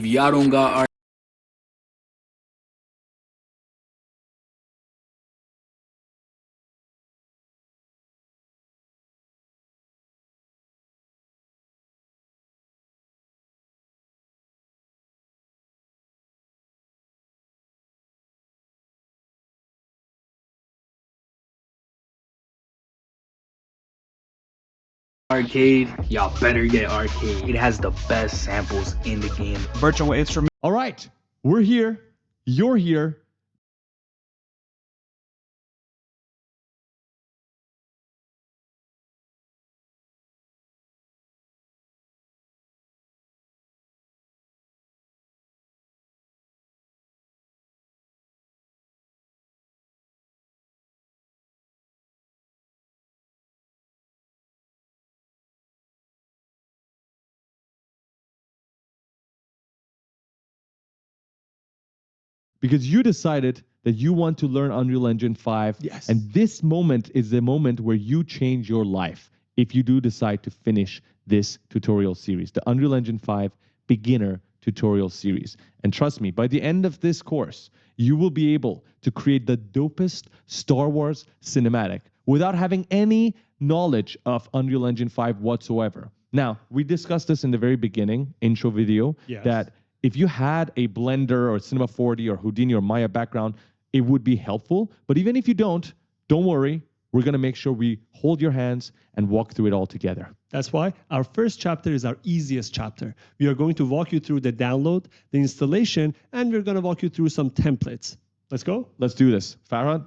If y'all don't got arcade, y'all better get arcade. It has the best samples in the game. Virtual instrument. All right, we're here. You're here. Because you decided that you want to learn Unreal Engine 5. Yes. And this moment is the moment where you change your life if you do decide to finish this tutorial series, the Unreal Engine 5 Beginner Tutorial Series. And trust me, by the end of this course, you will be able to create the dopest Star Wars cinematic without having any knowledge of Unreal Engine 5 whatsoever. Now, we discussed this in the very beginning intro video, Yes. that if you had a Blender or Cinema 4D or Houdini or Maya background, it would be helpful. But even if you don't worry. We're going to make sure we hold your hands and walk through it all together. That's why our first chapter is our easiest chapter. We are going to walk you through the download, the installation, and we're going to walk you through some templates. Let's go? Let's do this. Farhad?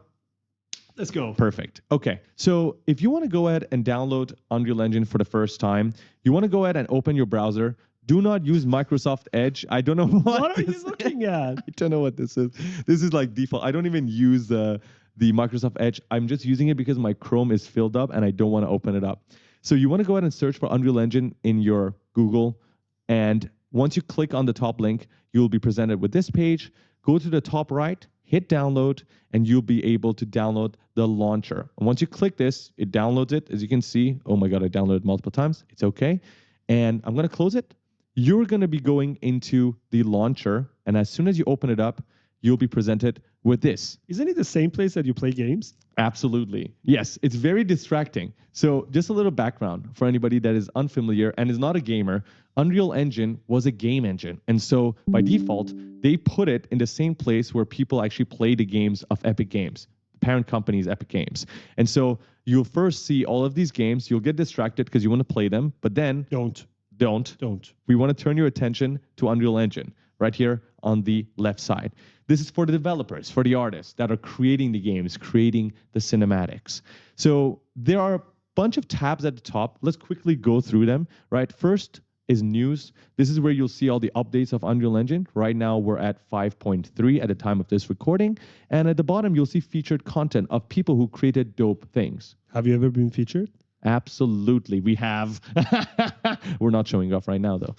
Let's go. Perfect. Okay, so if you want to go ahead and download Unreal Engine for the first time, you want to go ahead and open your browser. Do not use Microsoft Edge. I don't know What are you looking at? I don't know what this is. This is like default. I don't even use the Microsoft Edge. I'm just using it because my Chrome is filled up and I don't want to open it up. So you want to go ahead and search for Unreal Engine in your Google. And once you click on the top link, you'll be presented with this page. Go to the top right, hit download, and you'll be able to download the launcher. And once you click this, it downloads it. As you can see, oh my God, I downloaded multiple times. It's okay. And I'm going to close it. You're going to be going into the launcher. And as soon as you open it up, you'll be presented with this. Isn't it the same place that you play games? Absolutely. Yes, it's very distracting. So just a little background for anybody that is unfamiliar and is not a gamer. Unreal Engine was a game engine. And so by default, they put it in the same place where people actually play the games of Epic Games. The parent company is Epic Games. And so you'll first see all of these games. You'll get distracted because you want to play them, but then Don't. We want to turn your attention to Unreal Engine right here on the left side. This is for the developers, for the artists that are creating the games, creating the cinematics. So there are a bunch of tabs at the top. Let's quickly go through them, right? First is news. This is where you'll see all the updates of Unreal Engine. Right now, we're at 5.3 at the time of this recording. And at the bottom, you'll see featured content of people who created dope things. Have you ever been featured? Absolutely, we have. We're not showing off right now, though.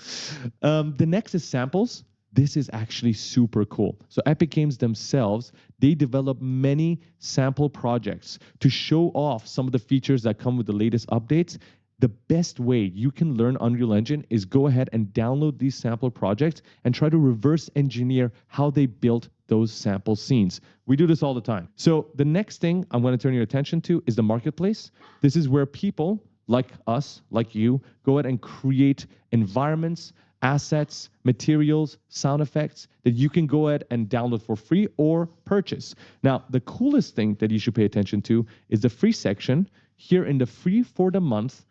The next is samples. This is actually super cool. So Epic Games themselves, they develop many sample projects to show off some of the features that come with the latest updates. The best way you can learn Unreal Engine is go ahead and download these sample projects and try to reverse engineer how they built those sample scenes. We do this all the time. So the next thing I'm going to turn your attention to is the marketplace. This is where people like us, like you, go ahead and create environments, assets, materials, sound effects that you can go ahead and download for free or purchase. Now, the coolest thing that you should pay attention to is the free section. Here in the free for the month,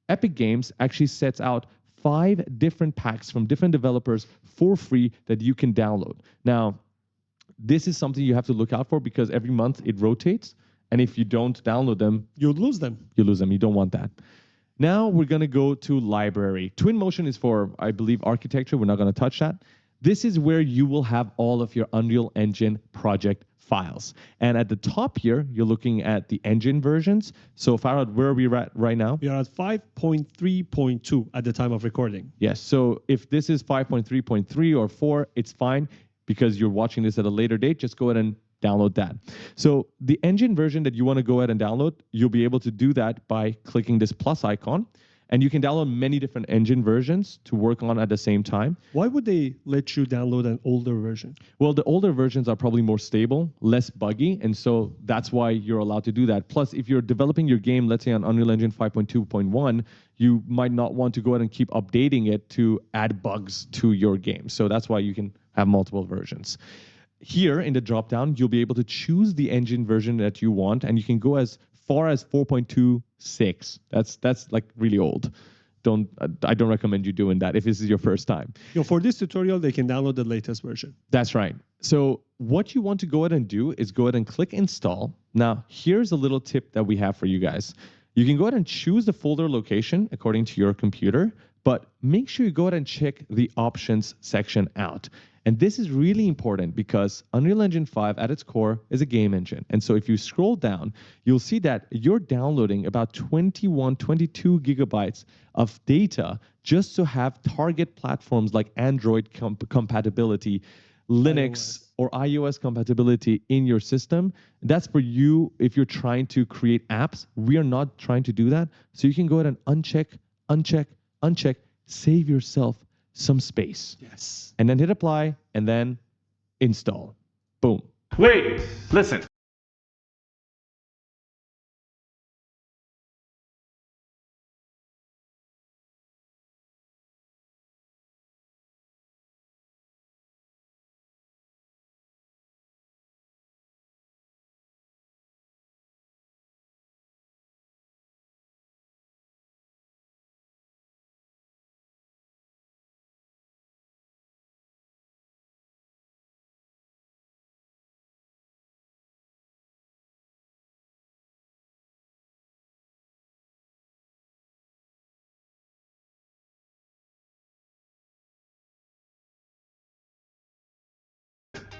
Epic Games actually sets out 5 different packs from different developers for free that you can download. Now, this is something you have to look out for because every month it rotates. And if you don't download them, You'll lose them. you lose them. You don't want that. Now we're going to go to library. Twinmotion is for, I believe, architecture. We're not going to touch that. This is where you will have all of your Unreal Engine project files. And at the top here, you're looking at the engine versions. So Farhad, where are we at right now? We are at 5.3.2 at the time of recording. Yes. So if this is 5.3.3 or 4, it's fine because you're watching this at a later date. Just go ahead and download that. So the engine version that you want to go ahead and download, you'll be able to do that by clicking this plus icon. And you can download many different engine versions to work on at the same time. Why would they let you download an older version? Well, the older versions are probably more stable, less buggy, and so that's why you're allowed to do that. Plus, if you're developing your game, let's say on Unreal Engine 5.2.1, you might not want to go ahead and keep updating it to add bugs to your game. So that's why you can have multiple versions. Here in the dropdown, you'll be able to choose the engine version that you want, and you can go as far as 4.26. That's like really old. I don't recommend you doing that if this is your first time. For this tutorial, they can download the latest version. That's right. So what you want to go ahead and do is go ahead and click install. Now, here's a little tip that we have for you guys. You can go ahead and choose the folder location according to your computer, but make sure you go ahead and check the options section out. And this is really important because Unreal Engine 5 at its core is a game engine. And so if you scroll down, you'll see that you're downloading about 22 gigabytes of data just to have target platforms like Android compatibility, Linux or iOS compatibility in your system. That's for you if you're trying to create apps. We are not trying to do that. So you can go ahead and uncheck, save yourself some space. Yes. And then hit apply and then install. Boom. Wait, listen.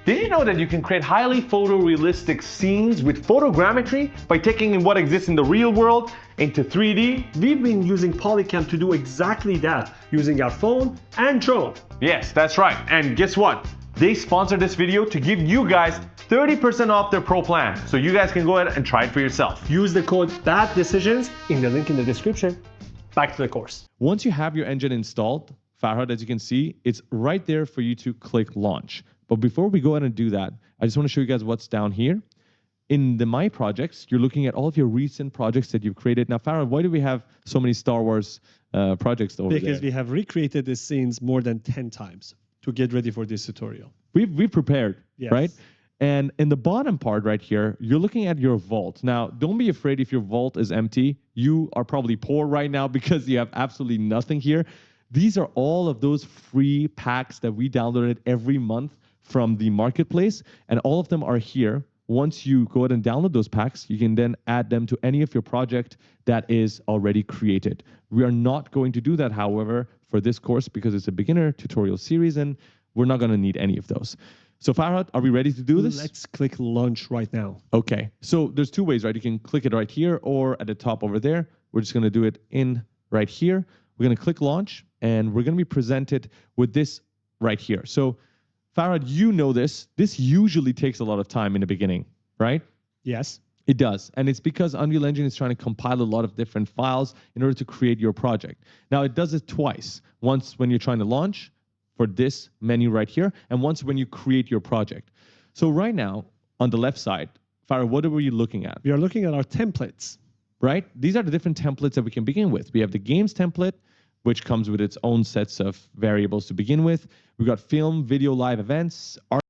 Did you know that you can create highly photorealistic scenes with photogrammetry by taking in what exists in the real world into 3D? We've been using Polycam to do exactly that, using our phone and drone. Yes, that's right. And guess what? They sponsored this video to give you guys 30% off their pro plan. So you guys can go ahead and try it for yourself. Use the code BADDECISIONS in the link in the description. Back to the course. Once you have your engine installed, Farhad, as you can see, it's right there for you to click launch. But before we go ahead and do that, I just want to show you guys what's down here. In the My Projects, you're looking at all of your recent projects that you've created. Now, Farhad, why do we have so many Star Wars projects over there? Because we have recreated these scenes more than 10 times to get ready for this tutorial. We've prepared, Yes. right? And in the bottom part right here, you're looking at your vault. Now, don't be afraid if your vault is empty. You are probably poor right now because you have absolutely nothing here. These are all of those free packs that we downloaded every month from the marketplace, and all of them are here. Once you go ahead and download those packs, you can then add them to any of your project that is already created. We are not going to do that, however, for this course because it's a beginner tutorial series and we're not going to need any of those. So Farhad, are we ready to do this? Let's click launch right now. Okay, so there's two ways, right? You can click it right here or at the top over there. We're just going to do it in right here. We're going to click launch and we're going to be presented with this right here. So Farhad, you know this. This usually takes a lot of time in the beginning, right? Yes. It does. And it's because Unreal Engine is trying to compile a lot of different files in order to create your project. Now, it does it twice. Once when you're trying to launch for this menu right here, and once when you create your project. So right now, on the left side, Farhad, what are we looking at? We are looking at our templates. Right? These are the different templates that we can begin with. We have the games template, which comes with its own sets of variables to begin with. We've got film, video, live events, art.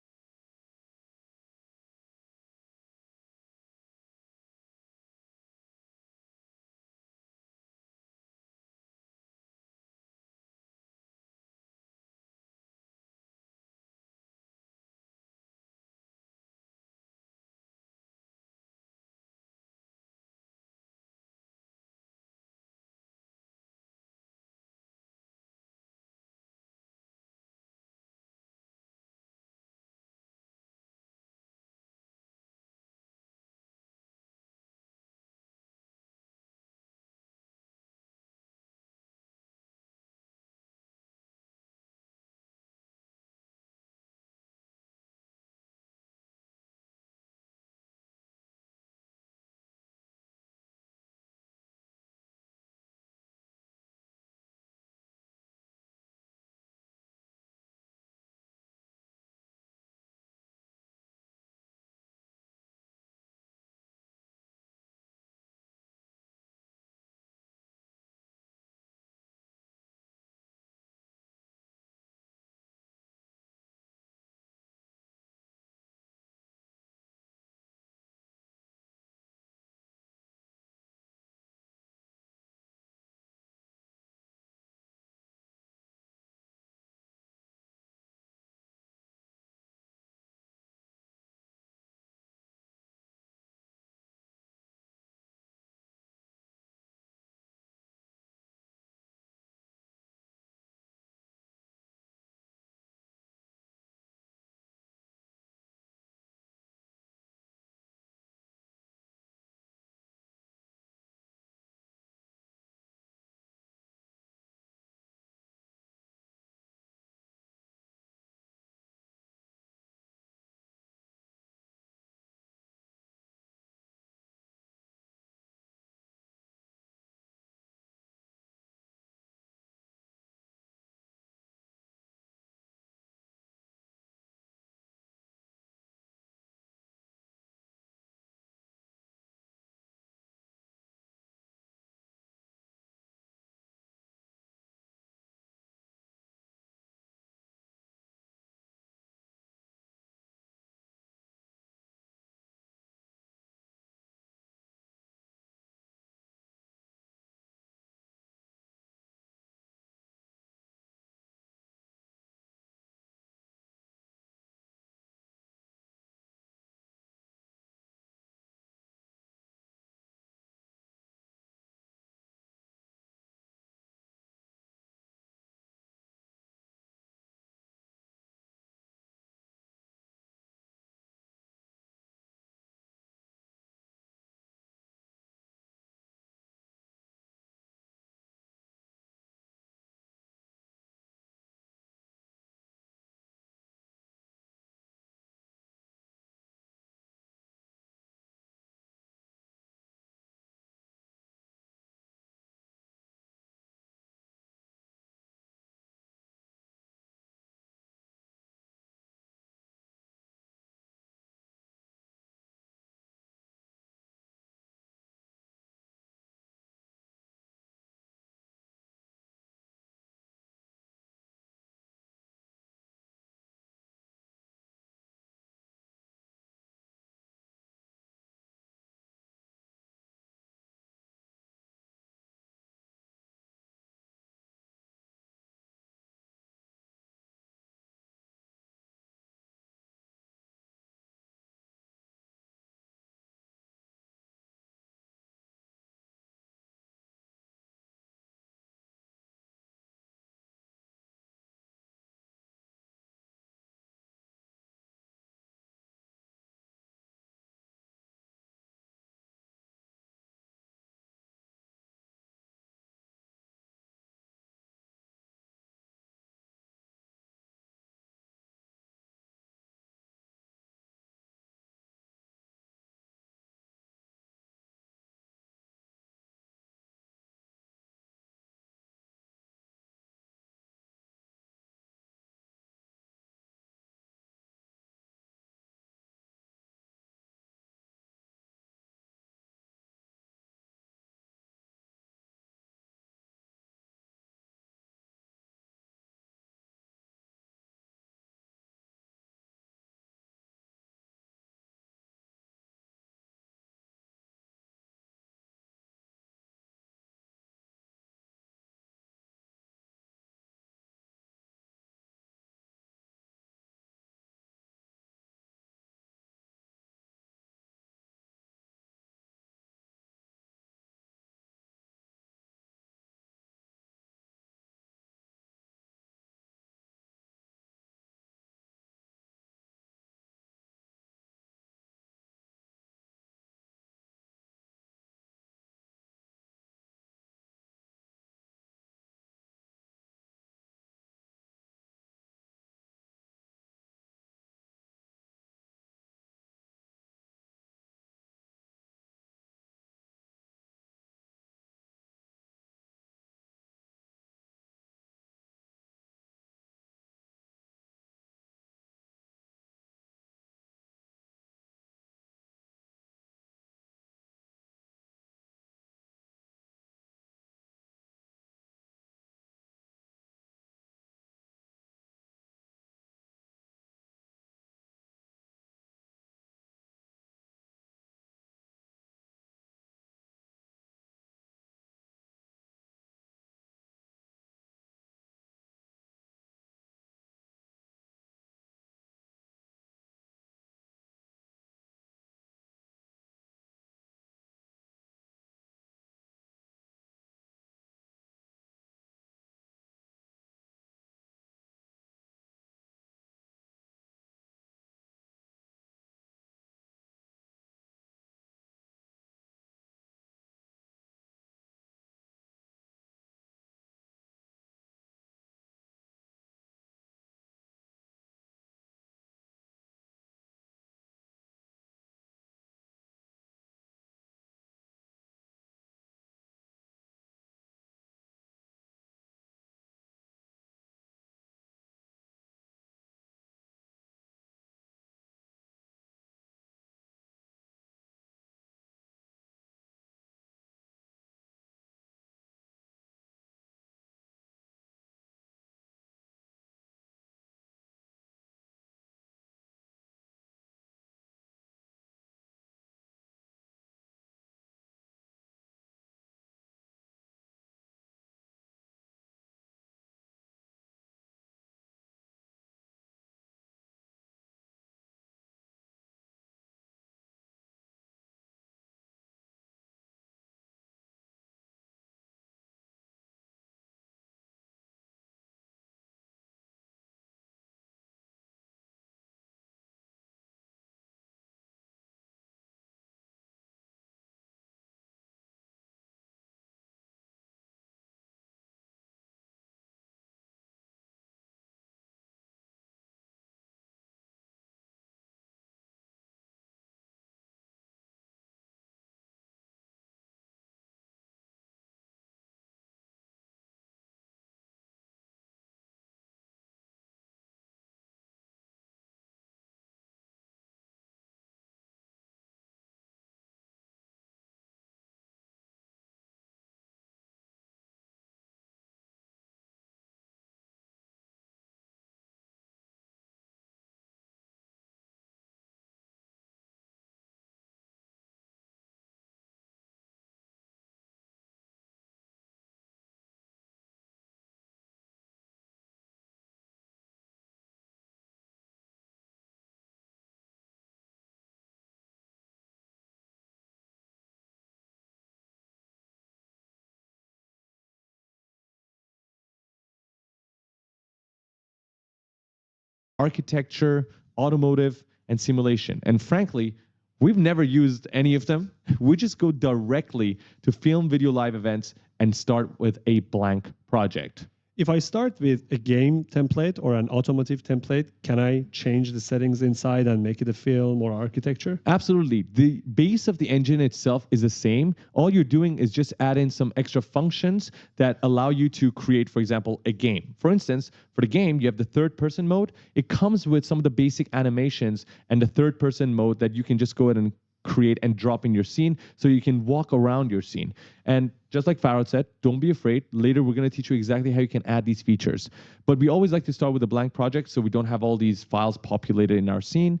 architecture, automotive, and simulation. And frankly, we've never used any of them. We just go directly to film, video, live events and start with a blank project. If I start with a game template or an automotive template, can I change the settings inside and make it a film or architecture? Absolutely. The base of the engine itself is the same. All you're doing is just add in some extra functions that allow you to create, for example, a game. For instance, for the game, you have the third person mode. It comes with some of the basic animations and the third person mode that you can just go ahead and create and drop in your scene so you can walk around your scene. And just like Farhad said, don't be afraid. Later, we're going to teach you exactly how you can add these features. But we always like to start with a blank project so we don't have all these files populated in our scene.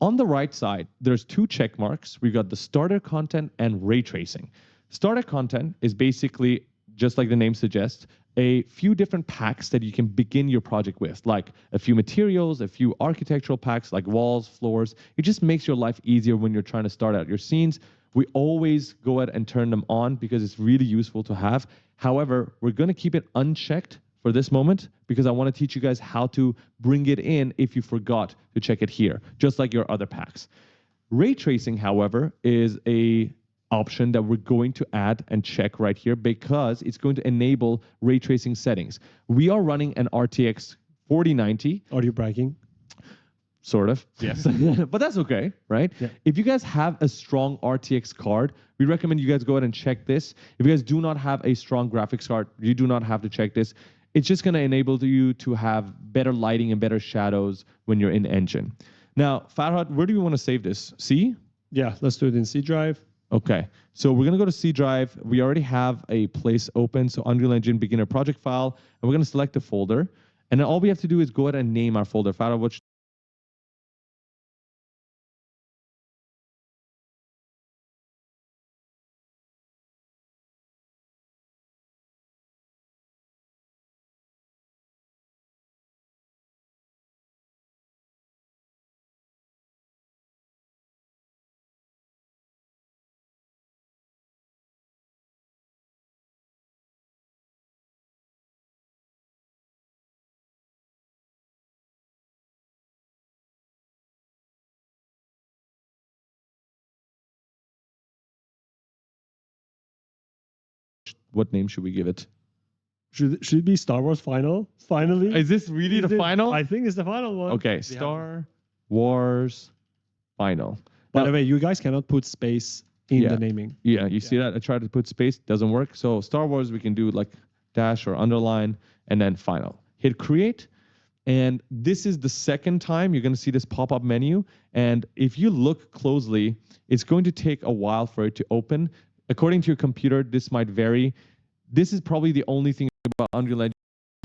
On the right side, there's two check marks. We've got the starter content and ray tracing. Starter content is basically, just like the name suggests, a few different packs that you can begin your project with, like a few materials, a few architectural packs like walls, floors. It just makes your life easier when you're trying to start out your scenes. We always go ahead and turn them on because it's really useful to have. However, we're going to keep it unchecked for this moment because I want to teach you guys how to bring it in if you forgot to check it here, just like your other packs. Ray tracing, however, is a option that we're going to add and check right here because it's going to enable ray tracing settings. We are running an RTX 4090. Are you bragging? Sort of, yes. But that's okay, right? Yeah. If you guys have a strong RTX card, we recommend you guys go ahead and check this. If you guys do not have a strong graphics card, you do not have to check this. It's just going to enable you to have better lighting and better shadows when you're in engine. Now, Farhad, where do you want to save this? C? Yeah, let's do it in C drive. Okay, so we're gonna go to C drive. We already have a place open, so Unreal Engine beginner project file, and we're gonna select a folder. And then all we have to do is go ahead and name our folder. Farah, what name should we give it? Should it be Star Wars Final? Finally? Is this really the final? I think it's the final one. Okay, Star Wars Final. By Now- the way, you guys cannot put space in Yeah. the naming. Yeah, you see that? I tried to put space, doesn't work. So Star Wars, we can do like dash or underline and then final. Hit create. And this is the second time you're going to see this pop-up menu. And if you look closely, it's going to take a while for it to open. According to your computer, this might vary. This is probably the only thing about Unreal Engine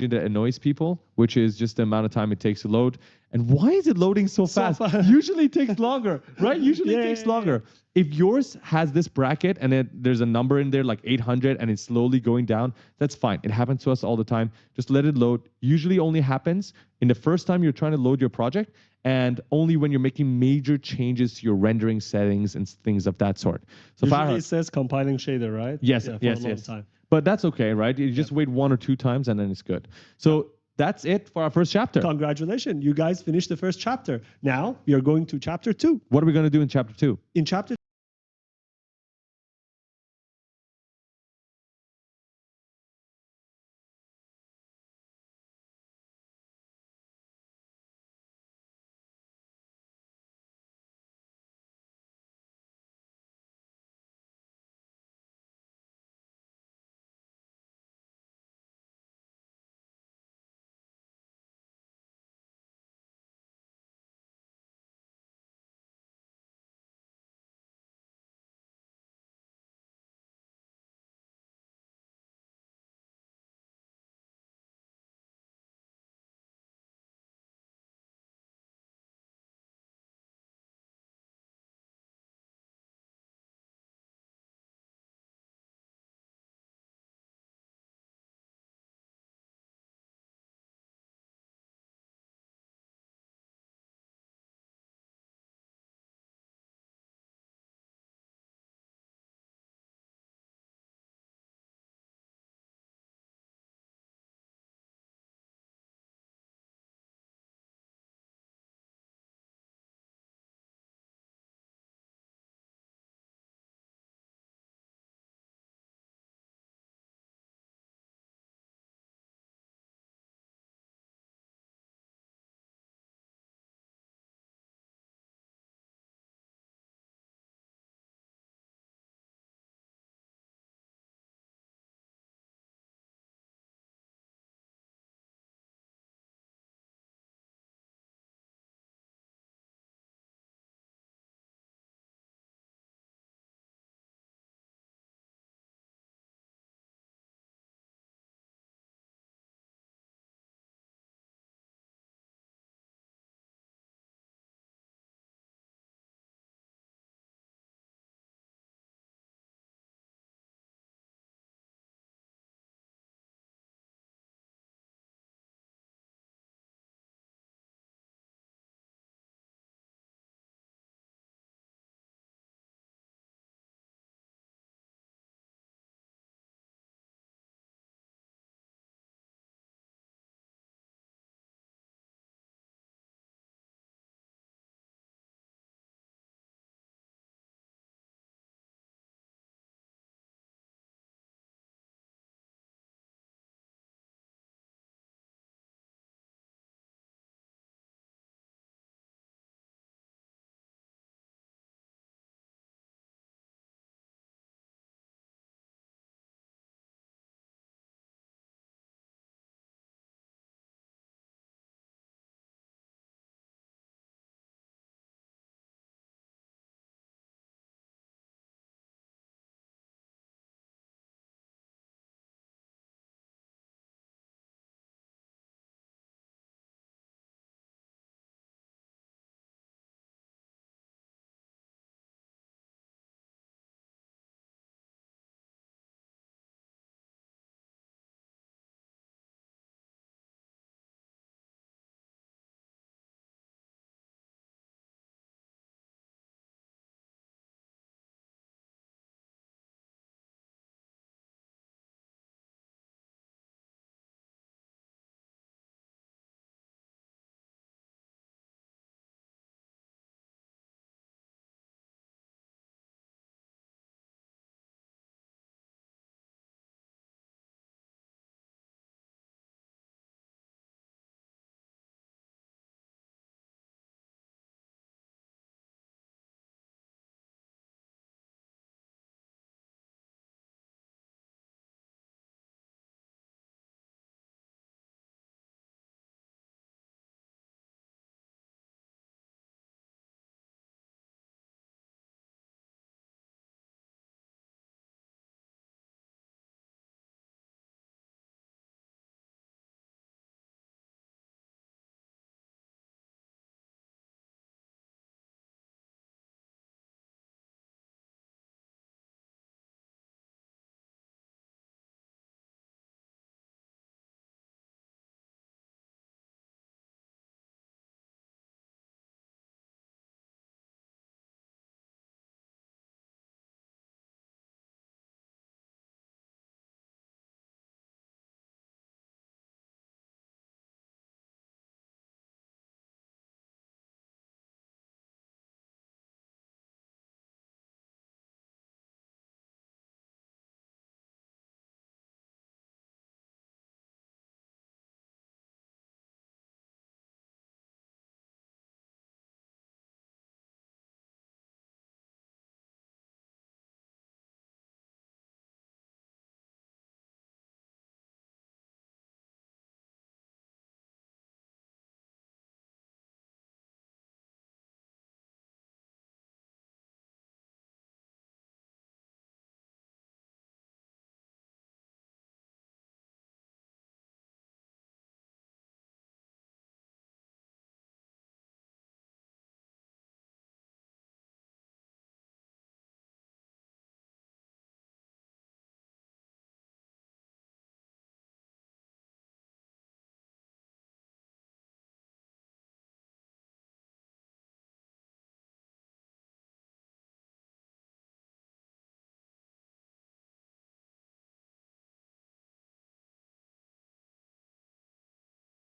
that annoys people, which is just the amount of time it takes to load. And why is it loading so fast? Usually it takes longer, right? Usually it takes longer. If yours has this bracket and there's a number in there like 800 and it's slowly going down, that's fine. It happens to us all the time. Just let it load. Usually only happens in the first time you're trying to load your project and only when you're making major changes to your rendering settings and things of that sort. So Usually it says compiling shader, right? Yes, Yeah, yes, for a long yes. time. But that's okay, right? You just wait 1 or 2 times and then it's good. So that's it for our first chapter. Congratulations, you guys finished the first chapter. Now we are going to chapter 2. What are we going to do in chapter 2? In chapter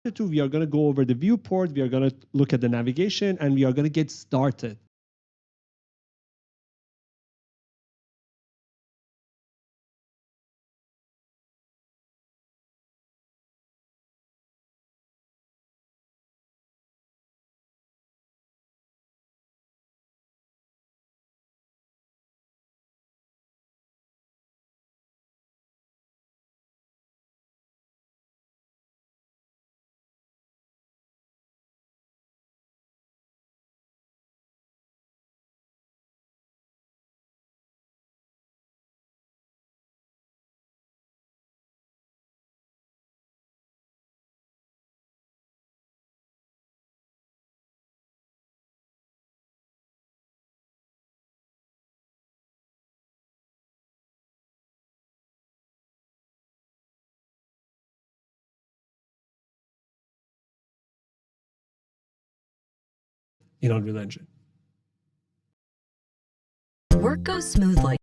2, we are going to go over the viewport, we are going to look at the navigation, and we are going to get started. In Unreal Engine. Work goes smoothly.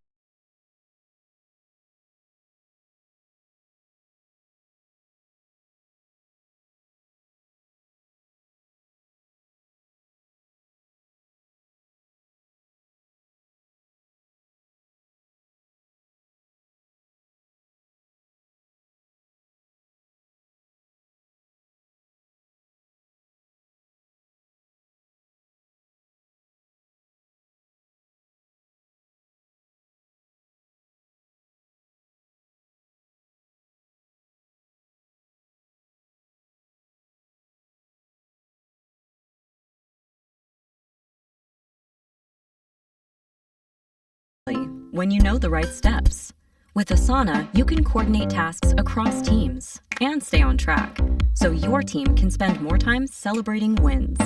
When you know the right steps. With Asana, you can coordinate tasks across teams and stay on track, so your team can spend more time celebrating wins.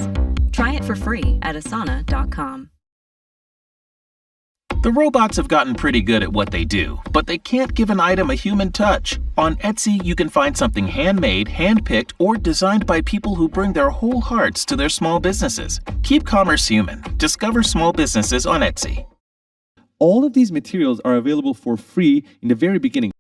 Try it for free at asana.com. The robots have gotten pretty good at what they do, but they can't give an item a human touch. On Etsy, you can find something handmade, handpicked, or designed by people who bring their whole hearts to their small businesses. Keep commerce human. Discover small businesses on Etsy. All of these materials are available for free in the very beginning.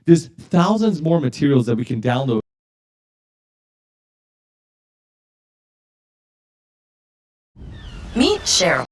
There's thousands more materials that we can download. Meet Cheryl.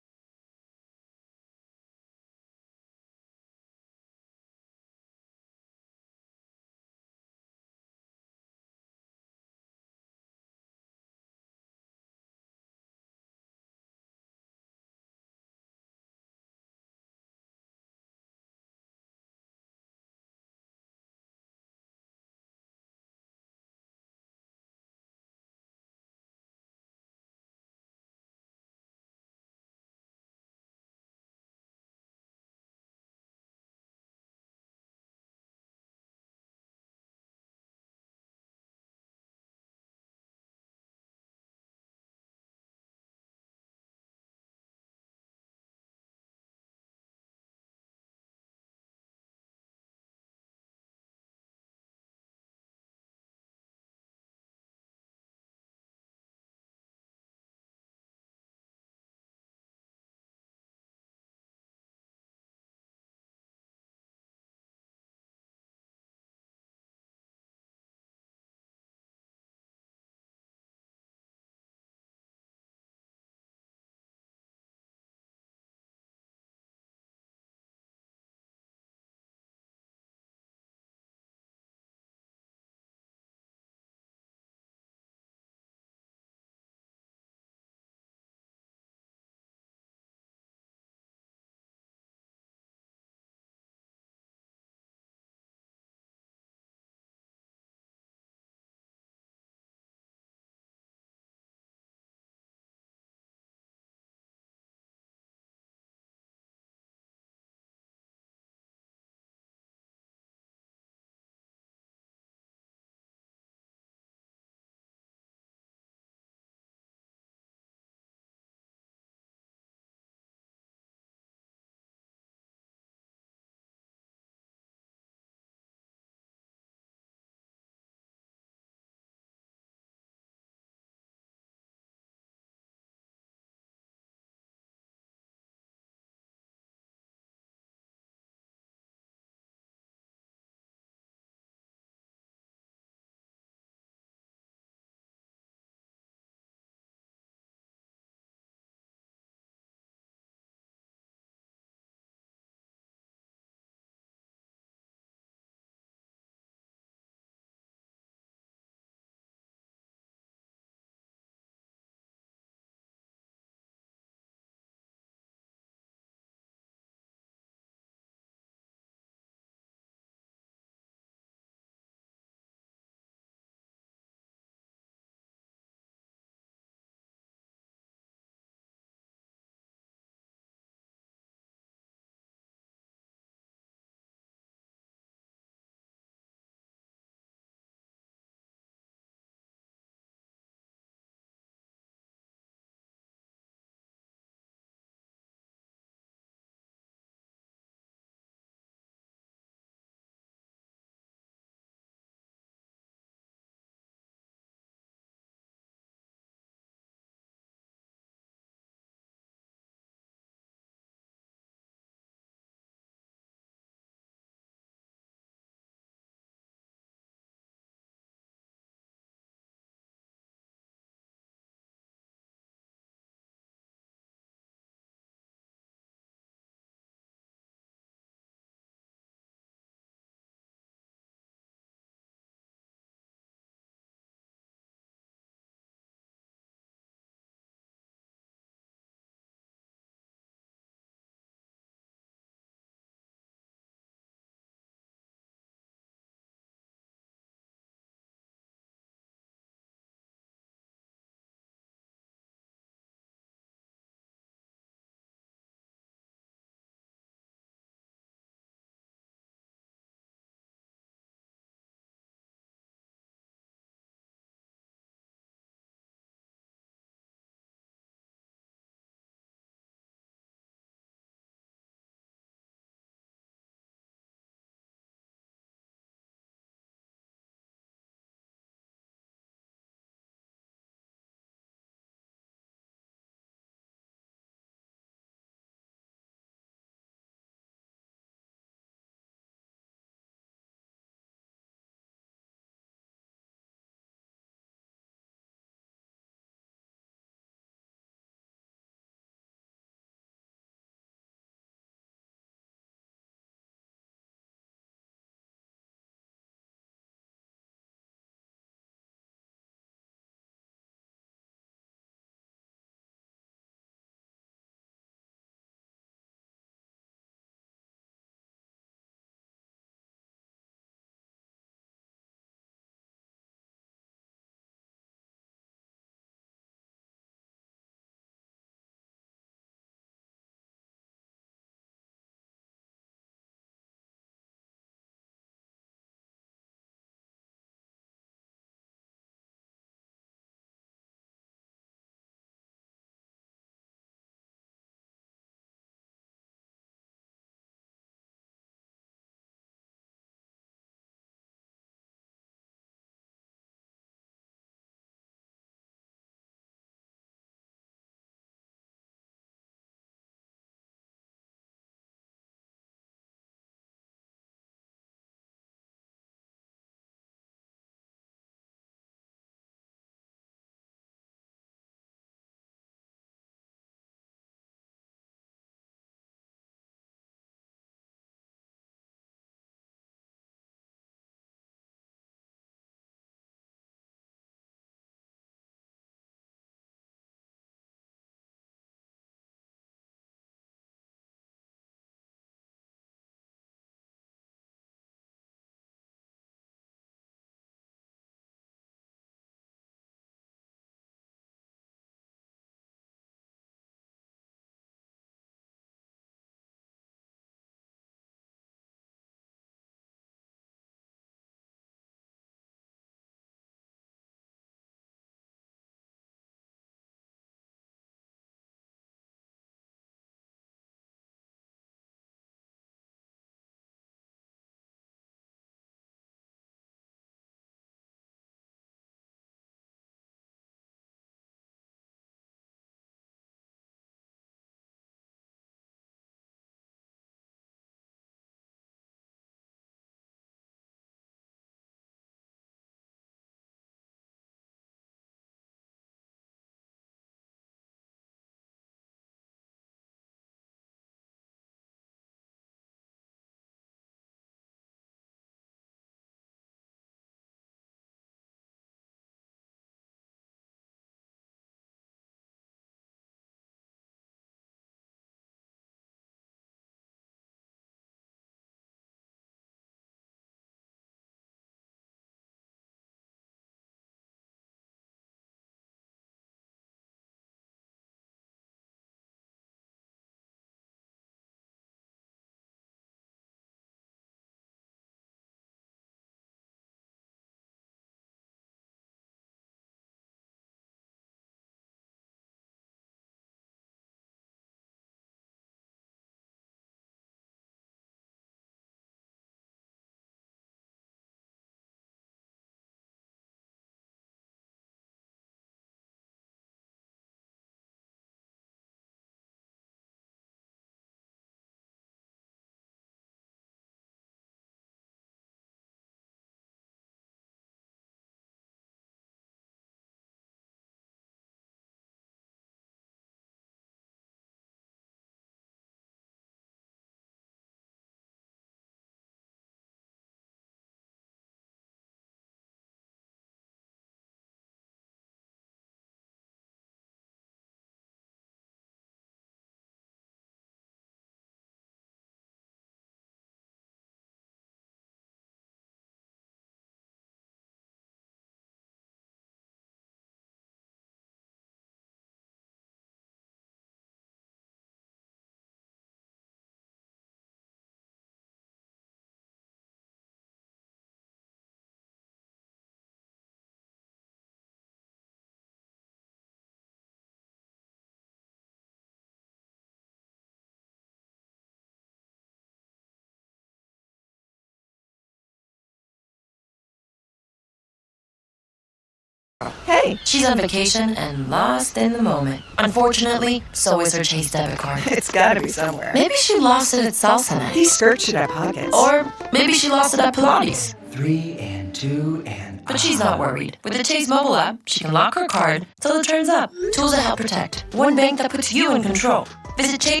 Hey, she's on vacation and lost in the moment. Unfortunately, so is her Chase debit card. It's gotta be somewhere. Maybe she lost it at salsa night. These skirts should have pockets. Or maybe she lost it at Pilates. 3 and 2 and... But she's not worried. With the Chase mobile app, she can lock her card till it turns up. Tools that help protect. One bank that puts you in control. Visit Chase.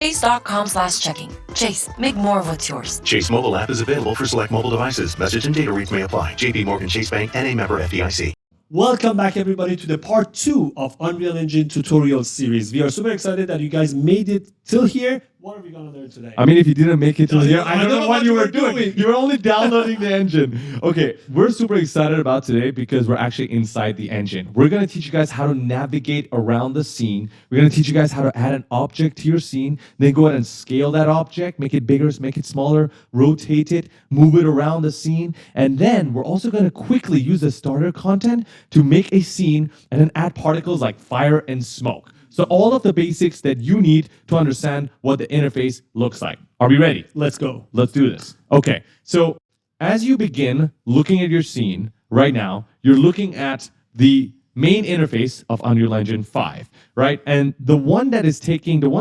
Chase.com/checking. Chase, make more of what's yours. Chase mobile app is available for select mobile devices. Message and data rates may apply. JP Morgan Chase Bank and a member FDIC. Welcome back, everybody, to the part 2 of Unreal Engine tutorial series. We are super excited that you guys made it till here. What are we going to learn today? I mean, if you didn't make it to here, I don't know what you were doing. You were only downloading the engine. Okay, we're super excited about today because we're actually inside the engine. We're going to teach you guys how to navigate around the scene. We're going to teach you guys how to add an object to your scene, then go ahead and scale that object, make it bigger, make it smaller, rotate it, move it around the scene. And then we're also going to quickly use the starter content to make a scene and then add particles like fire and smoke. So all of the basics that you need to understand what the interface looks like. Are we ready? Let's go. Let's do this. Okay, so as you begin looking at your scene right now, you're looking at the main interface of Unreal Engine 5, right? And the one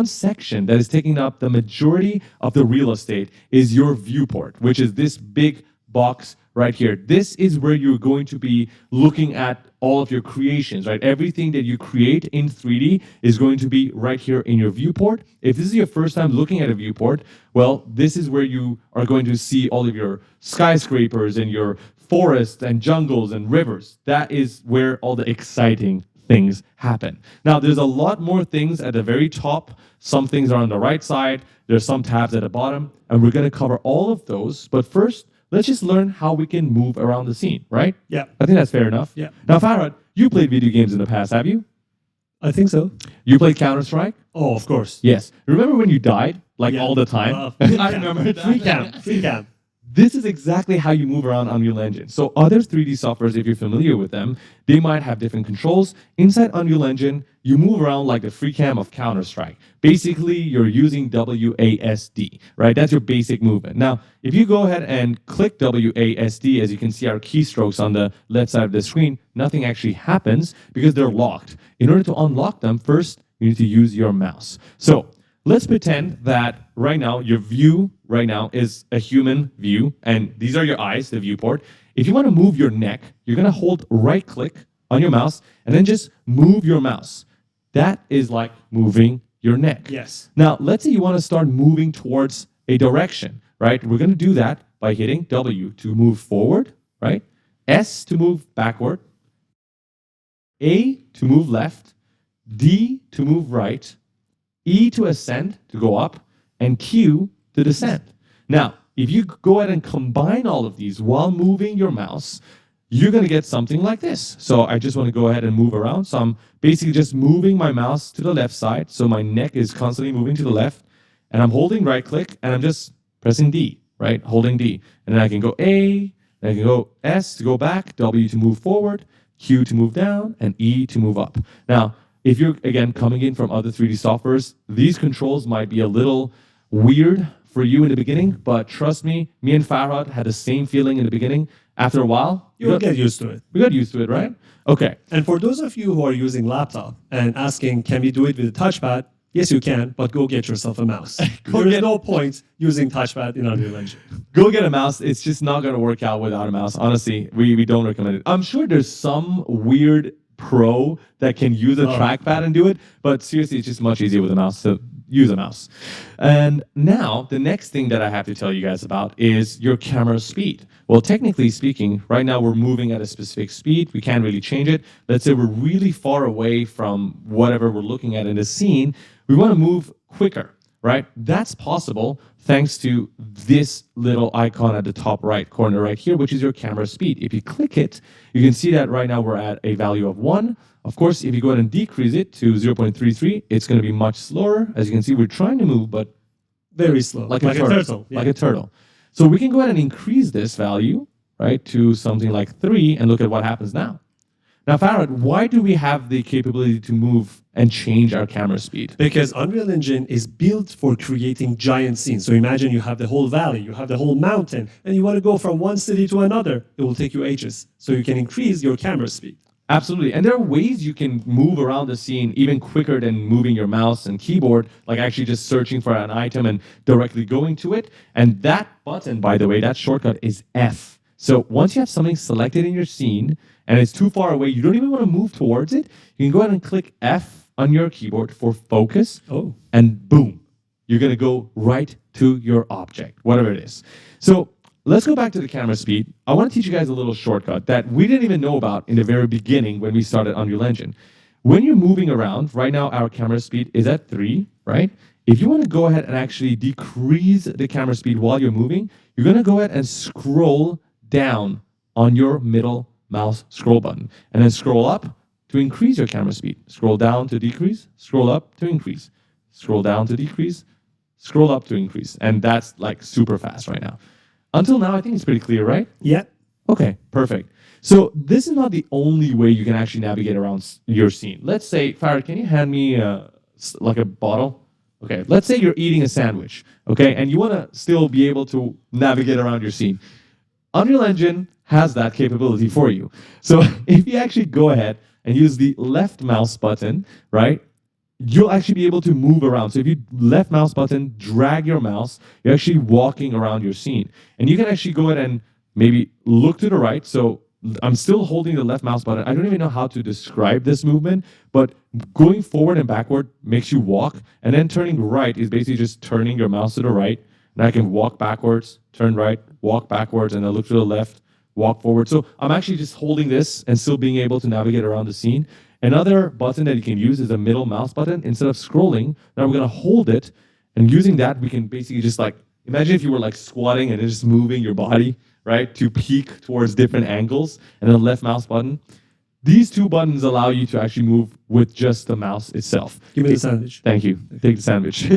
section that is taking up the majority of the real estate is your viewport, which is this big box right here. This is where you're going to be looking at all of your creations, right? Everything that you create in 3D is going to be right here in your viewport. If this is your first time looking at a viewport, well, this is where you are going to see all of your skyscrapers and your forests and jungles and rivers. That is where all the exciting things happen. Now, there's a lot more things at the very top. Some things are on the right side. There's some tabs at the bottom, and we're going to cover all of those. But first, let's just learn how we can move around the scene, right? Yeah. I think that's fair enough. Yeah. Now, Farhad, you played video games in the past, have you? I think so. You played Counter-Strike? Oh, of course. Yes. Remember when you died, like Yeah. all the time? I remember that. Free cam. This is exactly how you move around Unreal Engine. So other 3D softwares, if you're familiar with them, they might have different controls. Inside Unreal Engine, you move around like the free cam of Counter-Strike. Basically, you're using WASD, right? That's your basic movement. Now, if you go ahead and click WASD, as you can see our keystrokes on the left side of the screen, nothing actually happens because they're locked. In order to unlock them, first, you need to use your mouse. So let's pretend that right now, your view right now is a human view, and these are your eyes, the viewport. If you want to move your neck, you're going to hold right click on your mouse and then just move your mouse. That is like moving your neck. Yes. Now, let's say you want to start moving towards a direction, right? We're going to do that by hitting W to move forward, right? S to move backward, A to move left, D to move right, E to ascend, to go up, and Q to descend. Now, if you go ahead and combine all of these while moving your mouse, you're going to get something like this. So I just want to go ahead and move around. So I'm basically just moving my mouse to the left side. So my neck is constantly moving to the left. And I'm holding right click, and I'm just pressing D, right? Holding D. And then I can go A, then I can go S to go back, W to move forward, Q to move down, and E to move up. Now, if you're, again, coming in from other 3D softwares, these controls might be a little weird for you in the beginning, but trust me, me and Farhad had the same feeling in the beginning. After a while, You'll get used to it. we got used to it, right? Okay. And for those of you who are using laptop and asking, can we do it with a touchpad? Yes, you can, but go get yourself a mouse. There is no point using touchpad in Unreal Engine. Go get a mouse. It's just not going to work out without a mouse. Honestly, we don't recommend it. I'm sure there's some weird pro that can use a trackpad and do it, but seriously, it's just much easier with a mouse. So use a mouse. And now, the next thing that I have to tell you guys about is your camera speed. Well, technically speaking, right now we're moving at a specific speed. We can't really change it. Let's say we're really far away from whatever we're looking at in the scene. We want to move quicker, right? That's possible thanks to this little icon at the top right corner right here, which is your camera speed. If you click it, you can see that right now we're at a value of 1. Of course, if you go ahead and decrease it to 0.33, it's going to be much slower. As you can see, we're trying to move, but very slow, like a turtle. Like a turtle. So we can go ahead and increase this value, right, to something like 3, and look at what happens now. Now, Farhad, why do we have the capability to move and change our camera speed? Because Unreal Engine is built for creating giant scenes. So imagine you have the whole valley, you have the whole mountain, and you want to go from one city to another. It will take you ages. So you can increase your camera speed. Absolutely. And there are ways you can move around the scene even quicker than moving your mouse and keyboard, like actually just searching for an item and directly going to it. And that button, by the way, that shortcut is F. So once you have something selected in your scene and it's too far away, you don't even want to move towards it, you can go ahead and click F on your keyboard for focus. Oh. And boom, you're going to go right to your object, whatever it is. So let's go back to the camera speed. I want to teach you guys a little shortcut that we didn't even know about in the very beginning when we started Unreal Engine. When you're moving around, right now our camera speed is at 3, right? If you want to go ahead and actually decrease the camera speed while you're moving, you're going to go ahead and scroll down on your middle mouse scroll button, and then scroll up to increase your camera speed. Scroll down to decrease, scroll up to increase, scroll down to decrease, scroll up to increase. And that's like super fast right now. Until now, I think it's pretty clear, right? Yeah. Okay, perfect. So this is not the only way you can actually navigate around your scene. Let's say, Farhad, can you hand me like a bottle? Okay, let's say you're eating a sandwich, okay, and you want to still be able to navigate around your scene. Unreal Engine has that capability for you. So if you actually go ahead and use the left mouse button, right, you'll actually be able to move around. So if you left mouse button, drag your mouse, you're actually walking around your scene. And you can actually go ahead and maybe look to the right. So I'm still holding the left mouse button. I don't even know how to describe this movement, but going forward and backward makes you walk. And then turning right is basically just turning your mouse to the right. And I can walk backwards, turn right, walk backwards, and then look to the left, walk forward. So I'm actually just holding this and still being able to navigate around the scene. Another button that you can use is the middle mouse button. Instead of scrolling, now we're going to hold it. And using that, we can basically just like, imagine if you were like squatting and just moving your body, right, to peek towards different angles, and then the left mouse button. These two buttons allow you to actually move with just the mouse itself. Give me the sandwich. Thank you. Take the sandwich.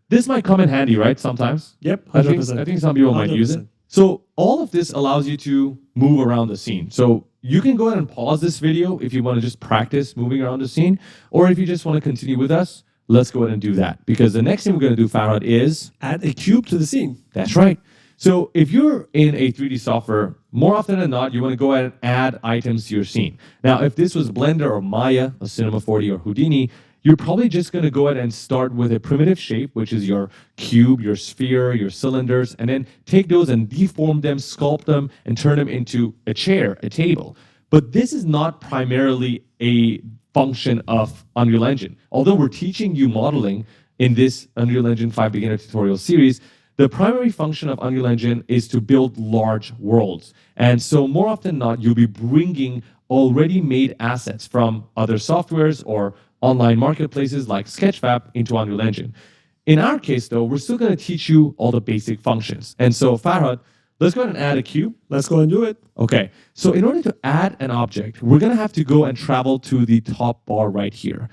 This might come in handy, right? Sometimes. Yep, I 100%. think some people might use it. 100%. So all of this allows you to move around the scene. So you can go ahead and pause this video if you want to just practice moving around the scene, or if you just want to continue with us, let's go ahead and do that. Because the next thing we're going to do, Farhad, is Add a cube to the scene. that's right. So if you're in a 3D software, more often than not, you want to go ahead and add items to your scene. Now, if this was Blender or Maya, or Cinema 4D or Houdini, you're probably just going to go ahead and start with a primitive shape, which is your cube, your sphere, your cylinders, and then take those and deform them, sculpt them, and turn them into a chair, a table. But this is not primarily a function of Unreal Engine. Although we're teaching you modeling in this Unreal Engine 5 beginner tutorial series, the primary function of Unreal Engine is to build large worlds. And so more often than not, you'll be bringing already made assets from other softwares or online marketplaces like Sketchfab into Unreal Engine. In our case, though, we're still going to teach you all the basic functions. And so, Farhad, let's go ahead and add a cube. Let's go and do it. Okay, so in order to add an object, we're going to have to go and travel to the top bar right here.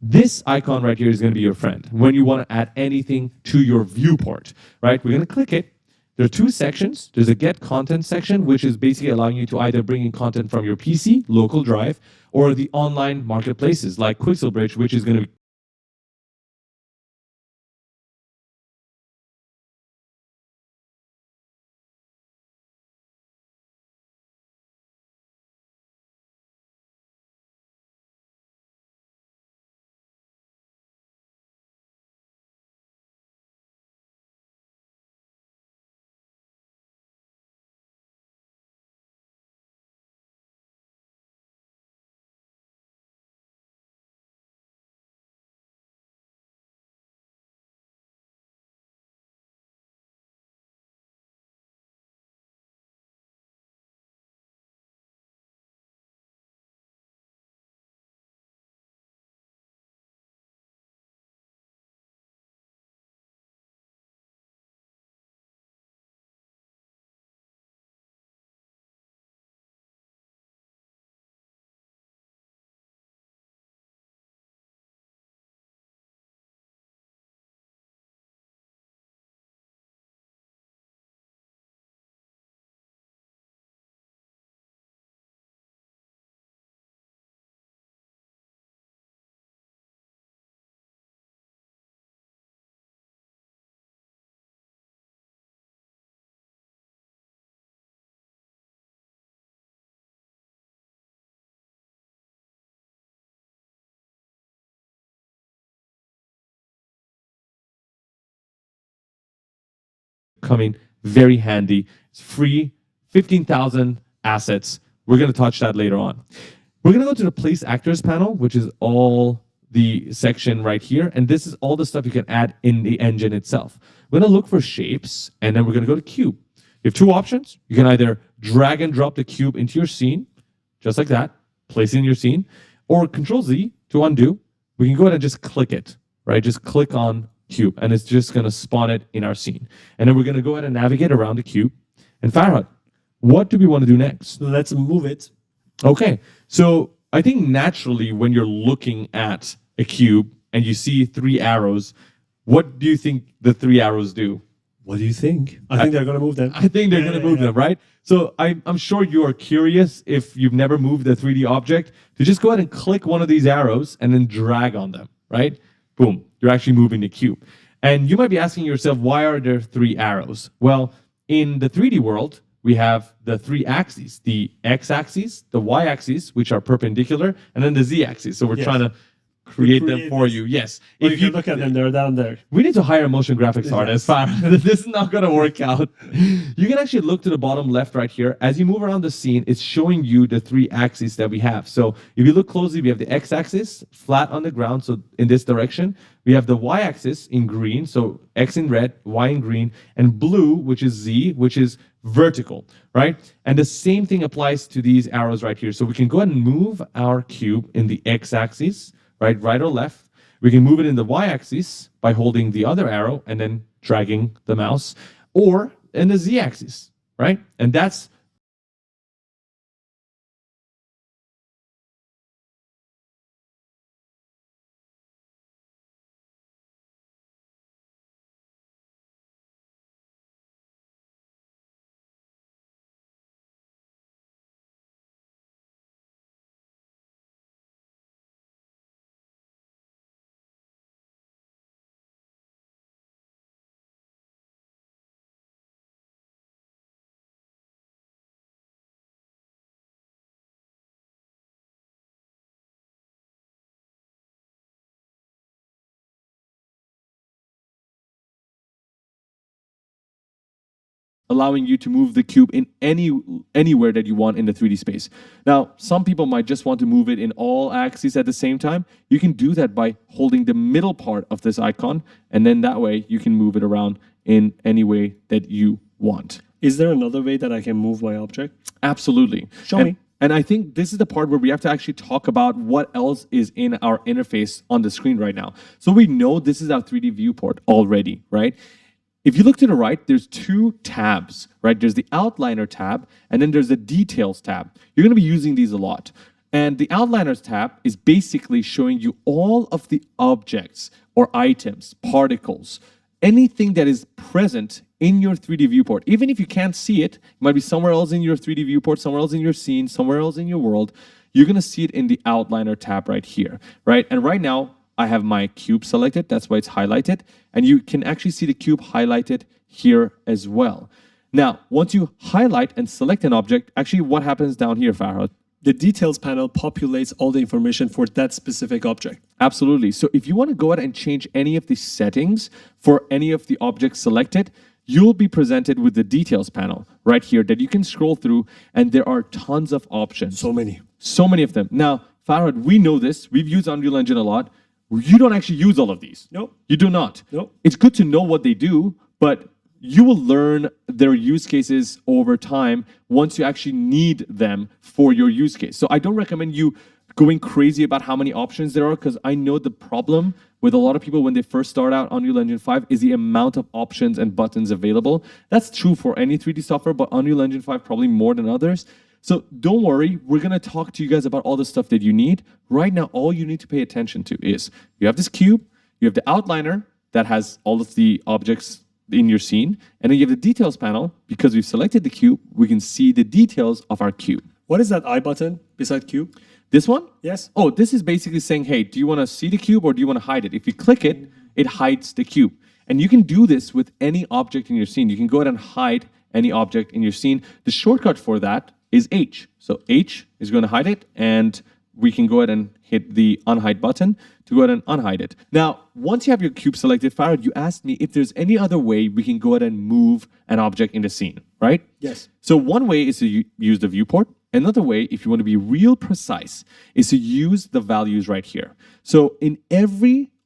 This icon right here is going to be your friend when you want to add anything to your viewport, right? We're going to click it. There are two sections. There's a Get Content section, which is basically allowing you to either bring in content from your PC, local drive, or the online marketplaces like Quixelbridge, which is going to be coming very handy. It's free, 15,000 assets. We're going to touch that later on. We're going to go to the Place Actors panel, which is all the section right here. And this is all the stuff you can add in the engine itself. We're going to look for shapes, and then we're going to go to cube. You have two options. You can either drag and drop the cube into your scene, just like that, place it in your scene, or Control Z to undo. We can go ahead and just click it, right? Just click on cube, and it's just going to spawn it in our scene. And then we're going to go ahead and navigate around the cube. And Farhad, what do we want to do next? Let's move it. Okay, so I think naturally when you're looking at a cube and you see three arrows, what do you think the three arrows do? What do you think? I think they're going to move them. I think they're going to move them, right? So I'm sure you are curious, if you've never moved a 3D object, to just go ahead and click one of these arrows and then drag on them, right? Boom, you're actually moving the cube. And you might be asking yourself, why are there three arrows? Well, in the 3D world, we have the three axes, the x-axis, the y-axis, which are perpendicular, and then the z-axis. So we're trying to create them for you. Yes. Well, if you look at them, they're down there. We need to hire a motion graphics artist. This is not going to work out. You can actually look to the bottom left right here. As you move around the scene, it's showing you the three axes that we have. So if you look closely, we have the x-axis flat on the ground, so in this direction. We have the y-axis in green, so x in red, y in green, and blue, which is z, which is vertical, right? And the same thing applies to these arrows right here. So we can go ahead and move our cube in the x-axis, right or left. We can move it in the y-axis by holding the other arrow and then dragging the mouse, or in the z-axis, right? And that's allowing you to move the cube in anywhere that you want in the 3D space. Now, some people might just want to move it in all axes at the same time. You can do that by holding the middle part of this icon, and then that way you can move it around in any way that you want. Is there another way that I can move my object? Absolutely. Show me. And I think this is the part where we have to actually talk about what else is in our interface on the screen right now. So we know this is our 3D viewport already, right? If you look to the right, there's two tabs, right? There's the Outliner tab, and then there's the Details tab. You're going to be using these a lot. And the Outliners tab is basically showing you all of the objects or items, particles, anything that is present in your 3D viewport. Even if you can't see it, it might be somewhere else in your 3D viewport, somewhere else in your scene, somewhere else in your world, you're going to see it in the Outliner tab right here, right? And right now, I have my cube selected. That's why it's highlighted. And you can actually see the cube highlighted here as well. Now, once you highlight and select an object, actually what happens down here, Farhad? The Details panel populates all the information for that specific object. Absolutely. So if you want to go ahead and change any of the settings for any of the objects selected, you'll be presented with the Details panel right here that you can scroll through, and there are tons of options. So many. So many of them. Now, Farhad, we know this. We've used Unreal Engine a lot. You don't actually use all of these. Nope. You do not. Nope. It's good to know what they do, but you will learn their use cases over time once you actually need them for your use case. So I don't recommend you going crazy about how many options there are, because I know the problem with a lot of people when they first start out on Unreal Engine 5 is the amount of options and buttons available. That's true for any 3D software, but Unreal Engine 5 probably more than others. So don't worry, we're going to talk to you guys about all the stuff that you need. Right now, all you need to pay attention to is you have this cube, you have the outliner that has all of the objects in your scene, and then you have the details panel. Because we've selected the cube, we can see the details of our cube. What is that I button beside cube? This one? Yes. Oh, this is basically saying, hey, do you want to see the cube or do you want to hide it? If you click it, it hides the cube. And you can do this with any object in your scene. You can go ahead and hide any object in your scene. The shortcut for that is H. So H is going to hide it, and we can go ahead and hit the unhide button to go ahead and unhide it. Now, once you have your cube selected, Farhad, you asked me if there's any other way we can go ahead and move an object in the scene, right? Yes. So one way is to use the viewport. Another way, if you want to be real precise, is to use the values right here. So in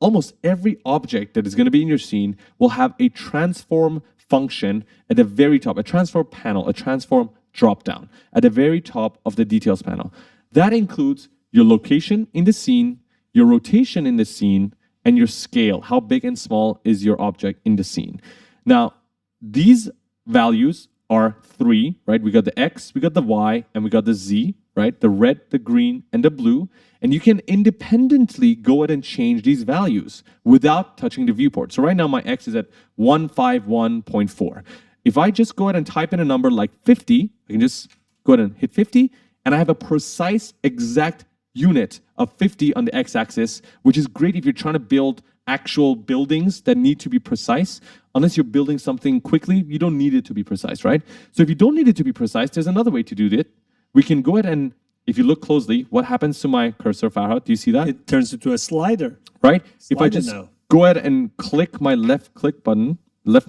almost every object that is going to be in your scene will have a transform function at the very top, a transform panel, a transform drop-down at the very top of the details panel. That includes your location in the scene, your rotation in the scene, and your scale. How big and small is your object in the scene? Now, these values are 3, right? We got the X, we got the Y, and we got the Z, right? The red, the green, and the blue. And you can independently go ahead and change these values without touching the viewport. So right now my X is at 151.4. If I just go ahead and type in a number like 50, I can just go ahead and hit 50, and I have a precise, exact unit of 50 on the x-axis, which is great if you're trying to build actual buildings that need to be precise. Unless you're building something quickly, you don't need it to be precise, right? So if you don't need it to be precise, there's another way to do it. We can go ahead and, if you look closely, what happens to my cursor, Farhad? Do you see that? It turns into a slider. Right? Slide if I it just now. go ahead and click my left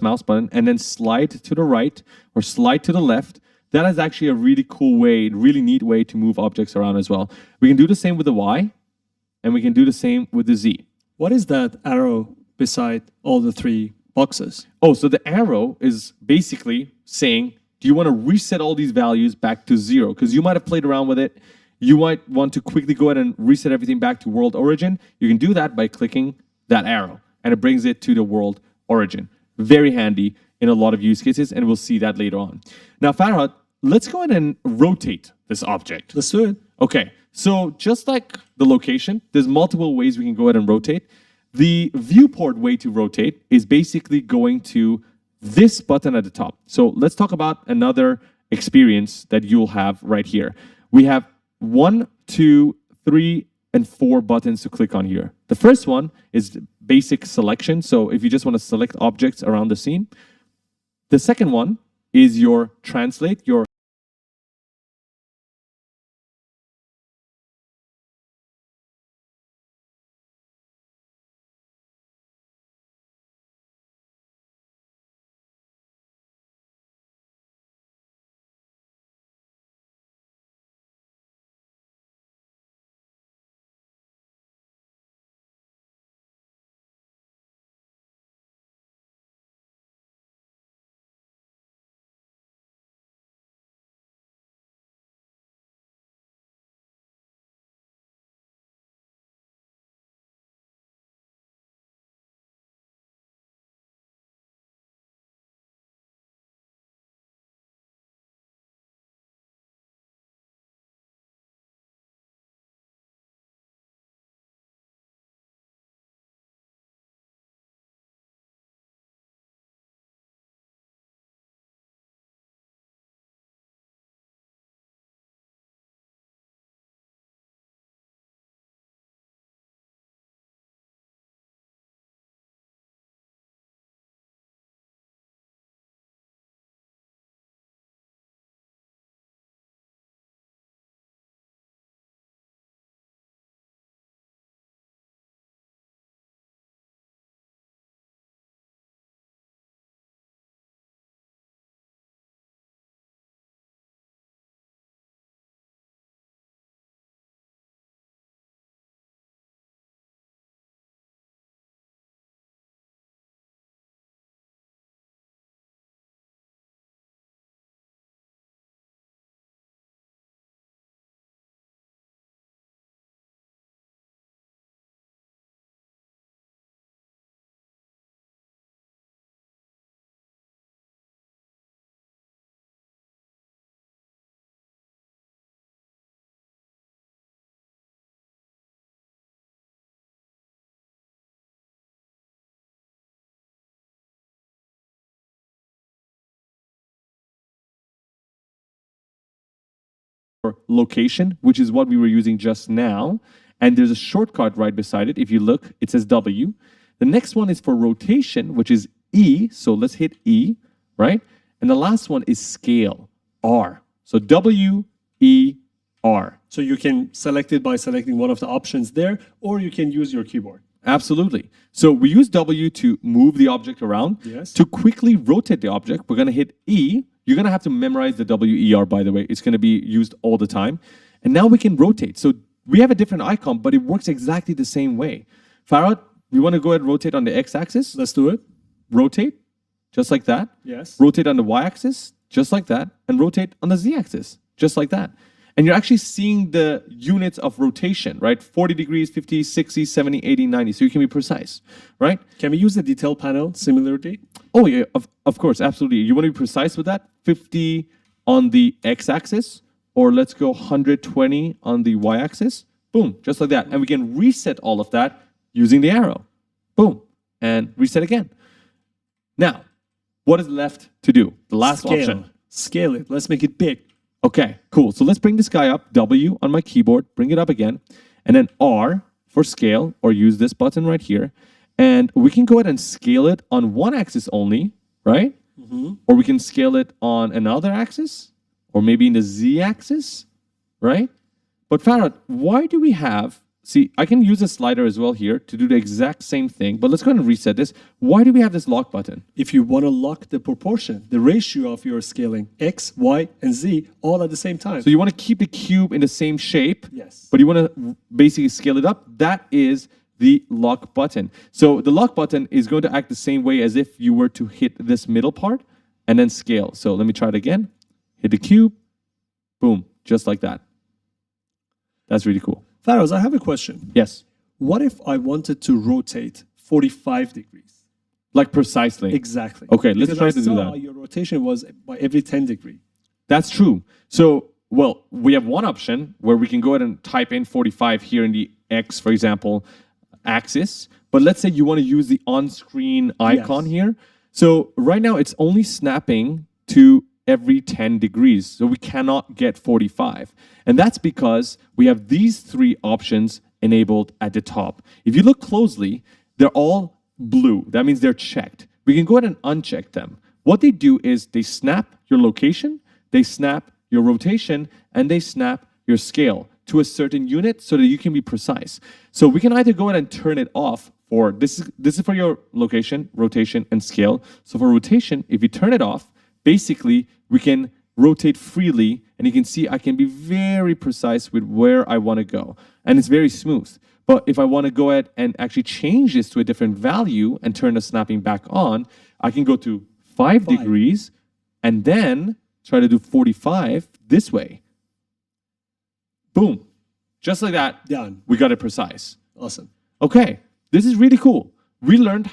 mouse button, and then slide to the right or slide to the left, that is actually a really cool way, really neat way to move objects around as well. We can do the same with the Y, and we can do the same with the Z. What is that arrow beside all the 3 boxes? Oh, so the arrow is basically saying, do you want to reset all these values back to 0? Because you might have played around with it. You might want to quickly go ahead and reset everything back to world origin. You can do that by clicking that arrow, and it brings it to the world origin. Very handy in a lot of use cases, and we'll see that later on. Now, Farhad, let's go ahead and rotate this object. Let's do it. Okay, so just like the location, there's multiple ways we can go ahead and rotate. The viewport way to rotate is basically going to this button at the top. So let's talk about another experience that you'll have right here. We have 1, 2, 3, and 4 buttons to click on here. The first one is basic selection. So if you just want to select objects around the scene. The second one is your translate, your location, which is what we were using just now. And there's a shortcut right beside it. If you look, it says W. The next one is for rotation, which is E. So let's hit E, right? And the last one is scale, R. So W, E, R. So you can select it by selecting one of the options there, or you can use your keyboard. Absolutely. So we use W to move the object around. Yes. To quickly rotate the object, we're going to hit E. You're going to have to memorize the WER, by the way. It's going to be used all the time. And now we can rotate. So we have a different icon, but it works exactly the same way. Farhad, we want to go ahead and rotate on the X-axis. Let's do it. Rotate, just like that. Yes. Rotate on the Y-axis, just like that. And rotate on the Z-axis, just like that. And you're actually seeing the units of rotation, right? 40 degrees, 50, 60, 70, 80, 90. So you can be precise, right? Can we use the detail panel similarly? Oh, yeah, of course, absolutely. You want to be precise with that? 50 on the X-axis, or let's go 120 on the Y-axis. Boom, just like that. And we can reset all of that using the arrow. Boom, and reset again. Now, what is left to do? The last option. Scale it. Let's make it big. Okay, cool. So let's bring this guy up. W on my keyboard. Bring it up again. And then R for scale, or use this button right here. And we can go ahead and scale it on one axis only, right? Or we can scale it on another axis, or maybe in the Z-axis, right? But Farhad, why do we have... See, I can use a slider as well here to do the exact same thing, but let's go ahead and reset this. Why do we have this lock button? If you want to lock the proportion, the ratio of your scaling, X, Y, and Z, all at the same time. So you want to keep the cube in the same shape, yes, but you want to basically scale it up. That is the lock button. So the lock button is going to act the same way as if you were to hit this middle part and then scale. So let me try it again. Hit the cube, boom, just like that. That's really cool. Faraz, I have a question. Yes. What if I wanted to rotate 45 degrees? Like precisely. Exactly. Okay, let's Because try I to do saw that. your rotation was by every 10 degree. That's true. So, well, we have one option where we can go ahead and type in 45 here in the X, for example, axis. But let's say you want to use the on-screen icon here. So right now it's only snapping to every 10 degrees. So we cannot get 45. And that's because we have these three options enabled at the top. If you look closely, they're all blue. That means they're checked. We can go ahead and uncheck them. What they do is they snap your location, they snap your rotation, and they snap your scale to a certain unit so that you can be precise. So we can either go ahead and turn it off for this is for your location, rotation, and scale. So for rotation, if you turn it off, basically we can rotate freely, and you can see I can be very precise with where I want to go, and it's very smooth. But if I want to go ahead and actually change this to a different value and turn the snapping back on, I can go to 5 degrees and then try to do 45 this way. Boom. Just like that, Done. we got it precise. Awesome. Okay, this is really cool. We learned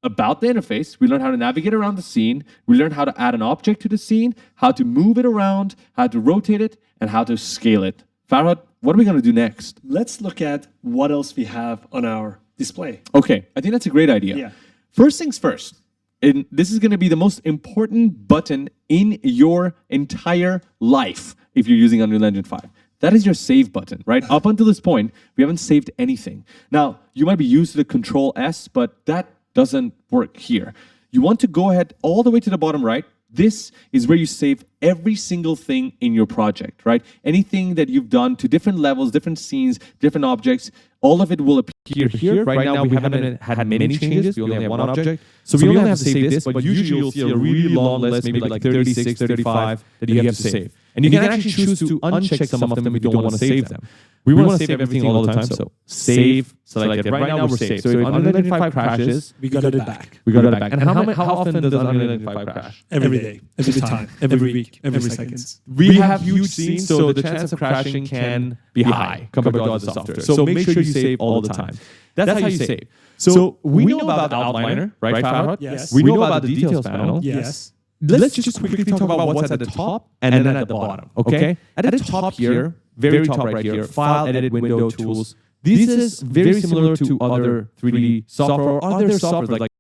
about the interface. We learned how to navigate around the scene. We learned how to add an object to the scene, how to move it around, how to rotate it, and how to scale it. Farhad, what are we going to do next? Let's look at what else we have on our display. Okay, I think that's a great idea. Yeah. First things first, and this is going to be the most important button in your entire life if you're using Unreal Engine 5. That is your save button, right? Up until this point, we haven't saved anything. Now, you might be used to the Control S, but that doesn't work here. You want to go ahead all the way to the bottom right. This is where you save every single thing in your project, right? Anything that you've done to different levels, different scenes, different objects, all of it will appear here. Right now, we haven't had many changes. We only have one object. So we only have to save this, but usually you'll see a really long list, maybe like 36, 35, that you have to save. And you can actually choose to uncheck some of them if you don't want to save them. We want to save everything all the time, so save, selected. Right now we're saved. So if Unreal Engine 5 crashes, We got it back. we got it back. And how often does Unreal Engine 5 crash? Every day, every time, every week, every seconds. We have huge scenes, so the chance of crashing can be high compared to other software. So make sure you save all the time. That's how you save. So we know about the outliner, right, Farhad? Yes. We know about the details panel. Yes. Let's just quickly talk about what's at the top and then at the bottom, okay? At the top here, very top right here, File, Edit, Window, Tools. This is very similar to other 3D software or other software like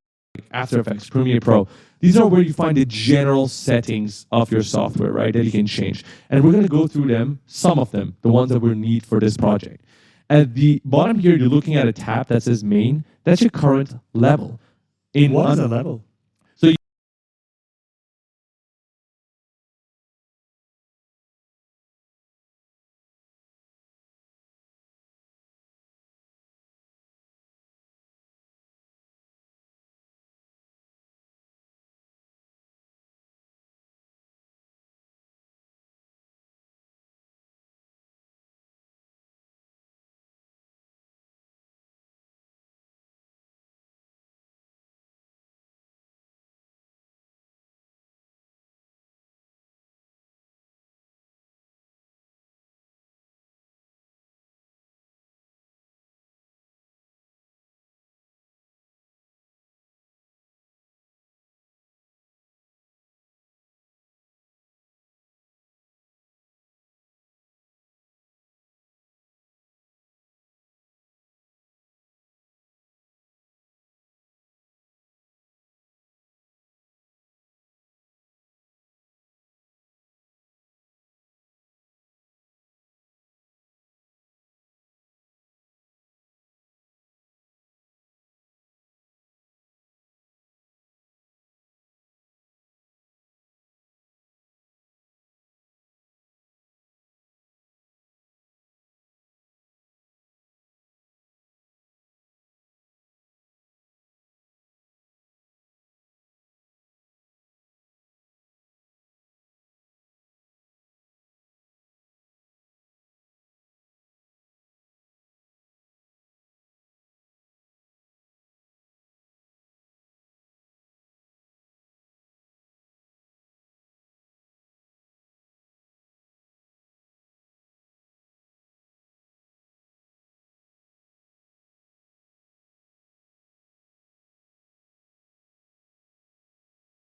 After Effects, Premiere Pro. These are where you find the general settings of your software, right, that you can change. And we're going to go through them, some of them, the ones that we need for this project. At the bottom here, you're looking at a tab that says Main. That's your current level. What is a level?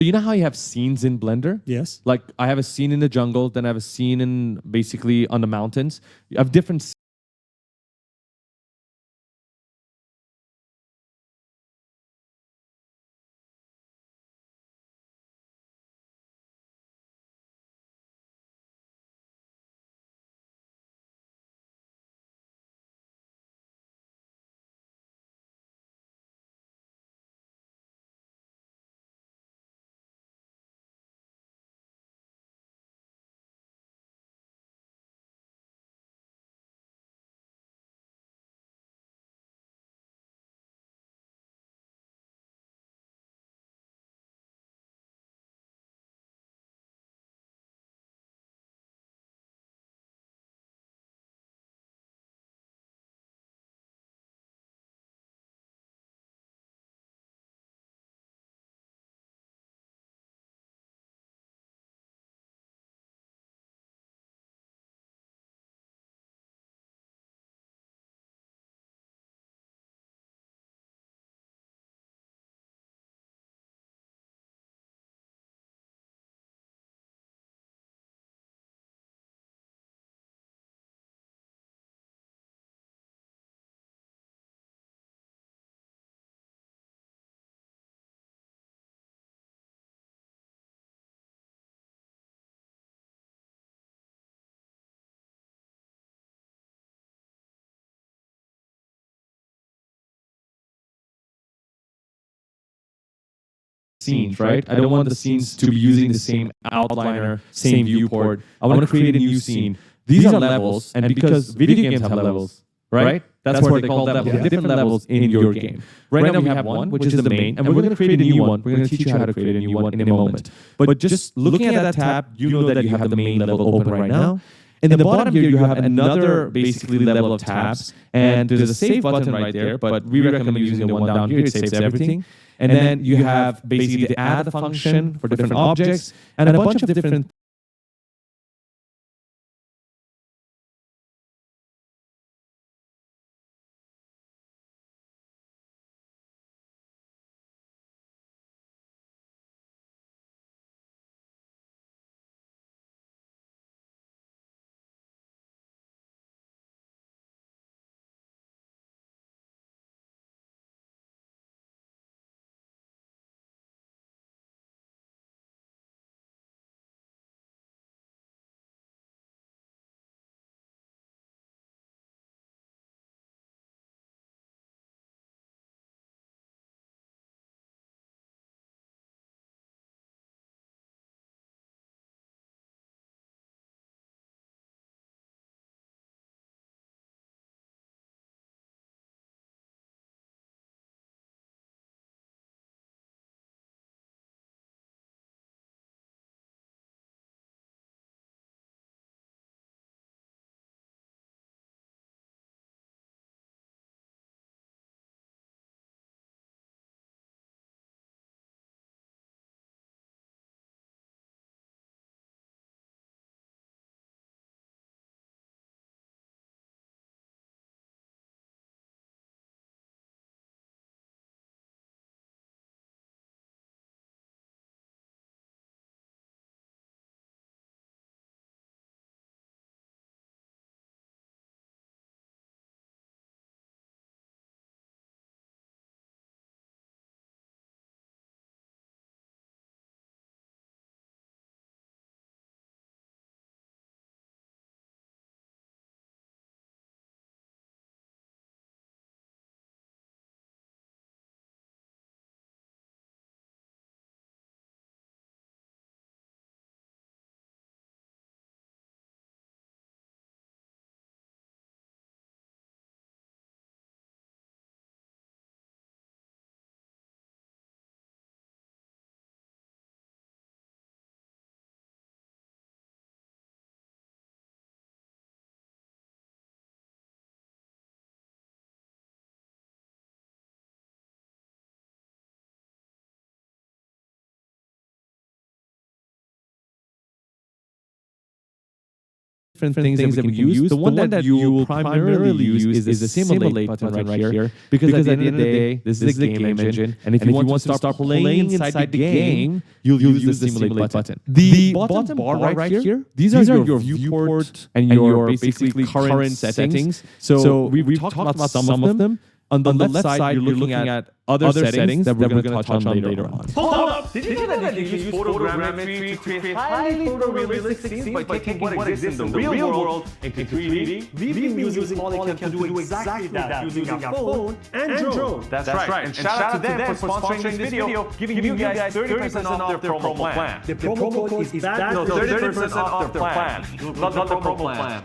But you know how you have scenes in Blender? Yes. Like I have a scene in the jungle, then I have a scene in basically on the mountains. You have different scenes, right? I don't want the scenes to be using the same outliner, same viewport. I want to create a new scene. These are levels, and because video games have levels, right? That's why they call levels. There are different levels in your game. Right now we have one, which is the main, and we're going to create a new one. We're going to teach you how to create a new one in a moment. But just looking at that tab, you know that you have the main level open right now. In the bottom here, you have another basically level of tabs, and there's a save button right there, but we recommend using the one down here. It saves everything. And then you have basically the add function for different objects and a bunch of different different things that we can use. The one that you will primarily use is the simulate button right here, because at the end of the day, this is a game engine, and if you want to start playing inside the game, you'll use the simulate button. The bottom bar right here, these are your viewport and your basically current settings. So we've talked about some of them. On the left side, you're looking at other settings that we're going to touch on later on. Hold up! Did you know that you can use photogrammetry to create highly photorealistic scenes by taking what exists in the real world into 3D? We've been using Polycam to do exactly that using our phone and drone. That's right. And shout out to them for sponsoring this video, giving you guys 30% off their promo plan. The promo code is that. No, 30% off their plan. Not the promo plan.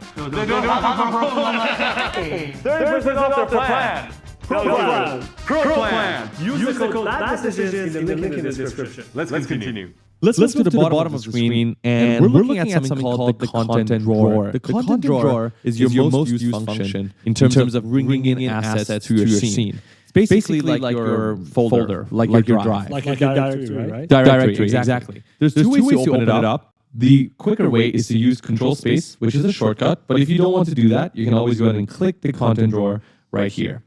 30% off their plan. Pro plan. Use the code that decisions in the link in the description. Let's continue. Let's move to the bottom of the screen, and we're looking at something called the content drawer. The content drawer is your most used function in terms of bringing in assets to your scene. It's basically like your folder, like your drive. Like a directory, right? Directory, exactly. There's two ways to open it up. The quicker way is to use Control Space, which is a shortcut. But if you don't want to do that, you can always go ahead and click the content drawer right here.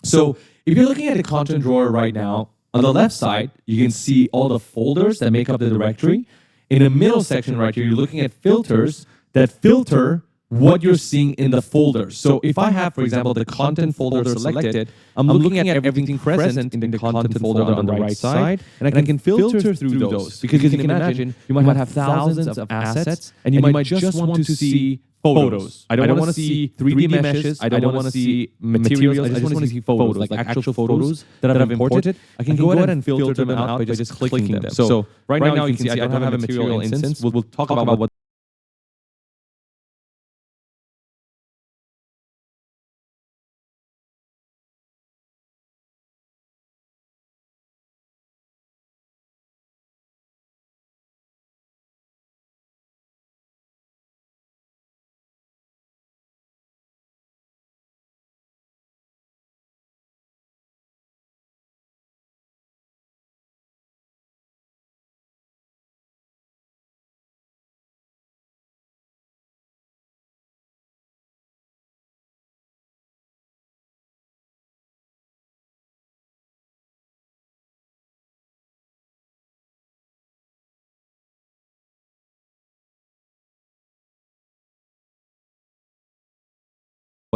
So if you're looking at the content drawer right now, on the left side, you can see all the folders that make up the directory. In the middle section right here, you're looking at filters that filter what you're seeing in the folders. So if I have, for example, the content folder selected, I'm looking at everything present in the content folder on the right side, and I can filter through those. Because you can imagine, you might have thousands of assets, and you might just want to see photos. I don't want to see 3D meshes. I don't want to see materials. I just want to see photos, like actual photos that I've imported. I can go ahead and filter them out by just clicking them. So right now you can see I don't have a material instance. We'll talk about what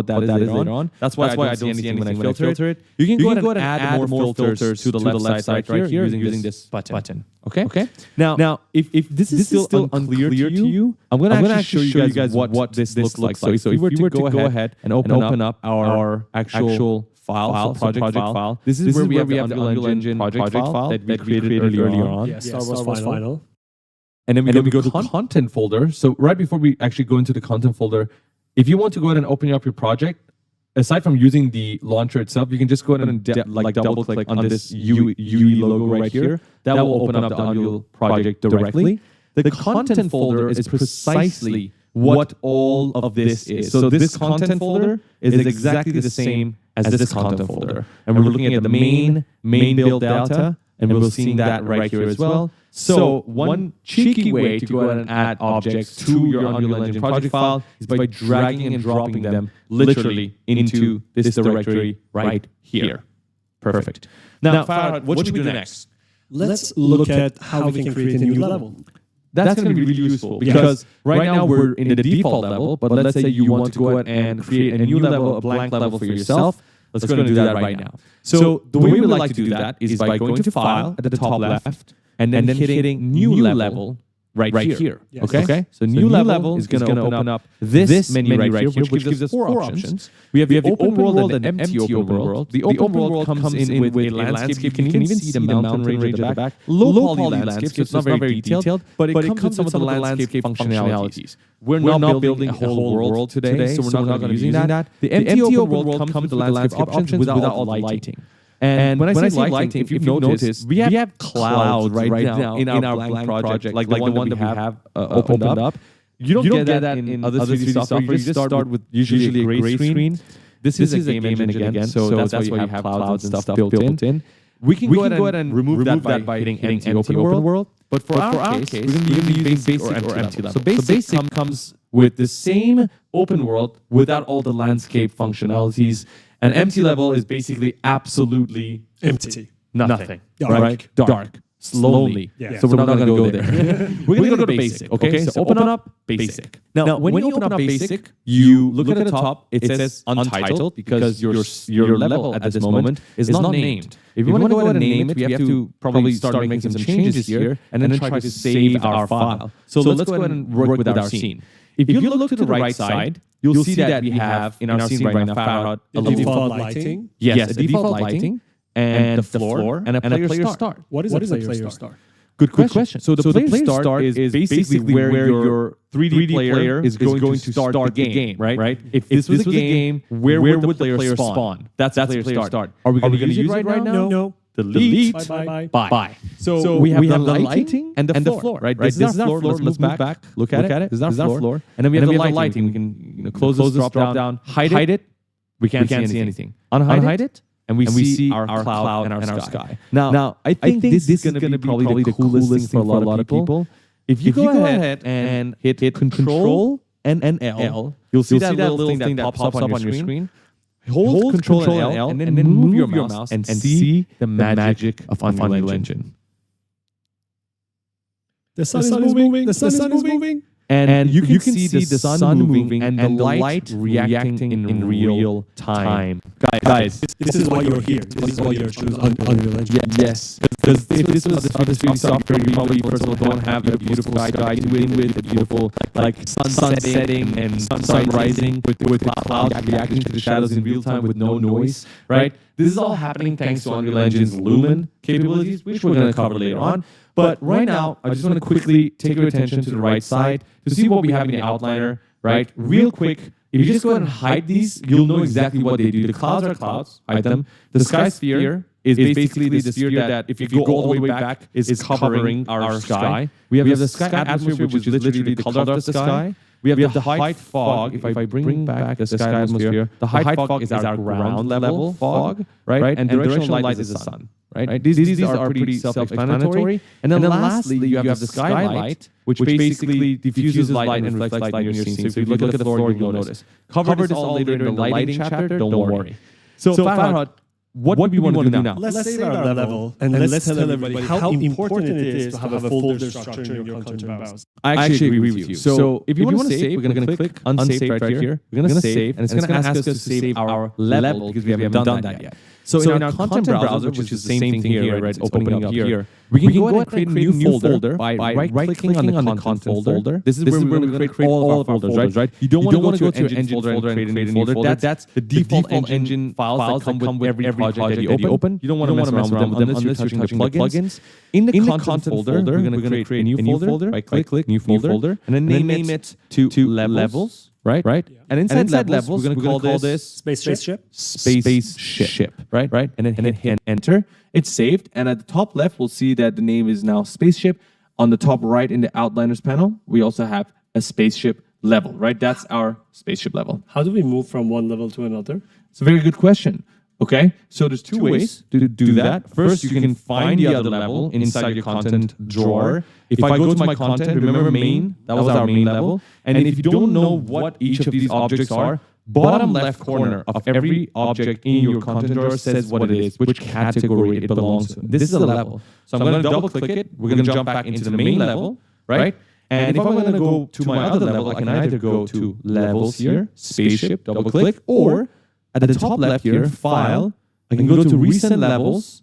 that is later on. That's why I don't see anything when I filter it. You can go ahead and add more filters to the left side right here using this button. Okay? Now, if this is still unclear to you, I'm going to actually show you guys what this looks like. So if you were to go ahead and open up our actual file, project file, this is where we have the Unreal Engine project file that we created earlier on. Yes, Star Wars Final. And then we go to content folder. So right before we actually go into the content folder, if you want to go ahead and open up your project, aside from using the launcher itself, you can just go ahead and double click on this UE logo right here. That will open up the Unreal project directly. The content folder is precisely what all of this is. So this content folder is exactly the same as this content folder. And we're looking at the main build data, and we're seeing that right here as well. So one cheeky way to go ahead and add objects to your Unreal Engine project file is by dragging and dropping them literally into this directory right here. Perfect. Now, Farhad, what should we do next? Let's look at how we can create a new level. That's going to be really useful because right now we're in the default level, but let's say you want to go ahead and create a new level, a blank level for yourself. Let's go ahead and do that right now. So the way we like to do that is by going to File at the top left, and then hitting New Level right here. Yes. Okay? So New Level is going to open up this menu right here, which gives us four options. We have the Open World and Empty Open World. The Open World comes in with a landscape. You can even see the mountain range at the back. Low poly landscape, so it's not very detailed, but it comes with some of the landscape functionalities. We're not building a whole world today, so we're not going to be using that. The Empty Open World comes with the landscape options without all the lighting. And when I say lighting, if you've noticed, we have clouds right now in our blank project, like the one that we have opened up. You don't get that in other 3D software. You just start with usually a gray screen. This is a game engine again, so that's why you have clouds and stuff built in. We can go ahead and remove that by hitting Empty Open World. But for our case, we're going to be using Basic or Empty Level. So Basic comes with the same open world without all the landscape functionalities. An empty level is basically absolutely Empty. nothing. Dark. Right? Dark. Lonely. Yeah. So we're not going to go there. We're going to go to basic. Okay. So open up basic. Now, when you open up basic, you look at the top. It says untitled because your level at this moment is not named. If you want to go ahead and name it, we have to probably start making some changes here and then try to save our file. So let's go ahead and work with our scene. If you look to the right side, you'll see that we have in our scene right now, Farhad, a default lighting. Yes, a default lighting. And the floor and a player start. What is a player start? Good question. So the player start is basically where your 3D player is going to start the game, right? If this was a game, where would the player spawn? That's player start. Are we going to use it right now? No. Delete. Bye. So we have the lighting and the floor, right? This is our floor. Let's move back. Look at it. This is our floor. And then we have the lighting. We can close this, drop down, hide it. We can't see anything. Unhide it. And we see our cloud and our sky. Now, I think this is going to be probably the coolest thing for a lot of people. If you go ahead and hit Control and L, you'll see that little thing that pops up on your screen. Hold Control and L, and then move your mouse and see the magic of Unreal Engine. The sun is moving. The sun is moving. And you can see the sun moving and the light reacting in real time. Guys, this is why you're here. This is why you're choosing Unreal Engine. Yes. Because if this was other 3D software, you probably first of all don't have the beautiful sky to win with, the beautiful sun setting and sun rising with clouds reacting to the shadows in real time with no noise, right? This is all happening thanks to Unreal Engine's Lumen capabilities, which we're going to cover later on. But right now, I just want to quickly take your attention to the right side to see what we have in the outliner, right? Real quick, if you just go ahead and hide these, you'll know exactly what they do. The clouds are clouds, hide them. The sky sphere is basically the sphere that, if you go all the way back, is covering our sky. We have the sky atmosphere, which is literally the color of the sky. We have the height fog. If I bring back the sky atmosphere, the height fog is our ground level fog, right? And directional light is the sun. Right? These are pretty self-explanatory. And then lastly, you have the skylight, which basically diffuses light and reflects light in your scene. So if you look at the floor, you'll notice. Cover this all later in the lighting chapter, don't worry. So Farhad, what do we want to do now? Let's save our level and let's tell everybody how important it is to have a folder structure in your content browser. I actually agree with you. So if you want to save, we're going to click Unsaved right here. We're going to save, and it's going to ask us to save our level because we haven't done that yet. So in our content browser, which is the same thing here, right? It's opening up here. We can go ahead and create a new folder by right-clicking on the content folder. This is where we're going to create all of our folders, right? You don't want to go to your engine folder and create a new folder. That's the default engine files that come with every project that you open. You don't want to mess around with them unless you're touching the plugins. In the content folder, we're going to create a new folder. Right-click, new folder, and then name it to levels. Right? Yeah. And inside levels, we're going to call this spaceship. Spaceship. Right? And then hit enter. It's saved. And at the top left, we'll see that the name is now spaceship. On the top right in the outliners panel, we also have a spaceship level, right? That's our spaceship level. How do we move from one level to another? It's a very good question. Okay, so there's two ways to do that. First, you can find the other level inside your content drawer. If I go to my content, remember main, that was our main level. And if you don't know what each of these objects are, bottom left corner of every object in your content drawer says what it is, which category it belongs to. This is a level. So I'm going to double click it. We're going to jump back into the main level, right? And if I'm going to go to my other level, I can either go to levels here, spaceship, double click, or at the top left here, file, I can go to recent levels,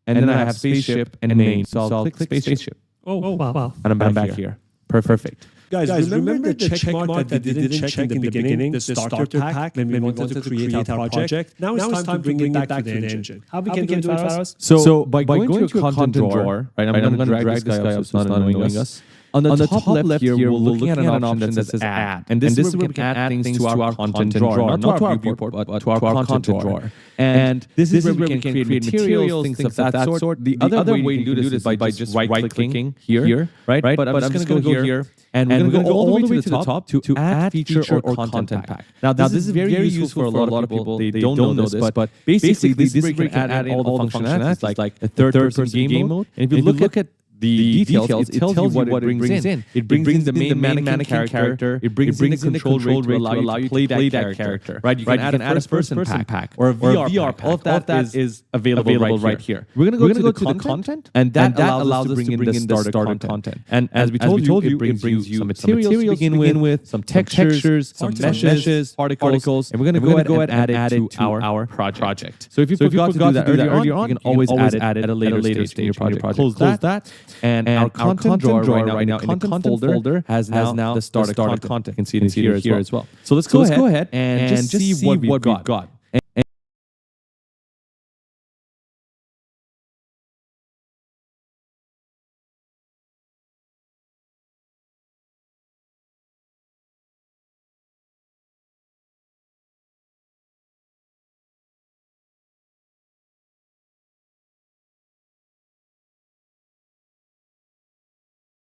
and then I have spaceship and main. So I'll click spaceship. Oh, wow. And I'm back here. Perfect. Guys, remember the check mark that we didn't check in the beginning, the starter pack, when we wanted to create our project? Now it's time to bring it back to the engine. How we can do it, Faraz? So by going to your content drawer, right, I'm going to drag this guy up so it's not annoying us. On the top left here, we're looking at an option that says add. And this is where we can add things to our content drawer. Not to our viewport, but to our content drawer. And this is where we can create materials, things of that sort. The other way to do this is by just right-clicking here, right? But I'm just going to go here. And we're going to go all the way to the top to add feature or content pack. Now, this is very useful for a lot of people. They don't know this, but basically, this is where you can add in all the functionalities, like a third-person game mode. And if you look at the details, it tells you what it brings in. It brings in the main mannequin character. It brings in the control rate to allow you to play that character. Right? You can add a first-person pack or a VR pack. All of that is available right here. We're going to go to the content, and that allows us to bring in the starter content. And as we told you, it brings you some materials to begin with, some textures, some meshes, particles, and we're going to go ahead and add it to our project. So if you forgot to do that earlier on, you can always add it at a later stage in your project. Close that. And our content drawer right now in the content folder has now the starter content. You can see it here as well. So let's go ahead and just see what we've got.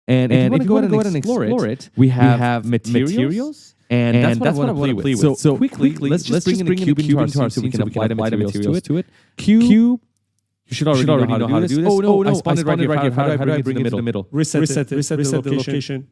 And if you want to go ahead and explore it, we have materials, and that's what I want to play with. So quickly, let's just bring in a cube into our scene so we can apply the materials to it. Cube, you should already know how to do this. Oh no, I spawned it right here. How do I bring it to the middle? Reset the location.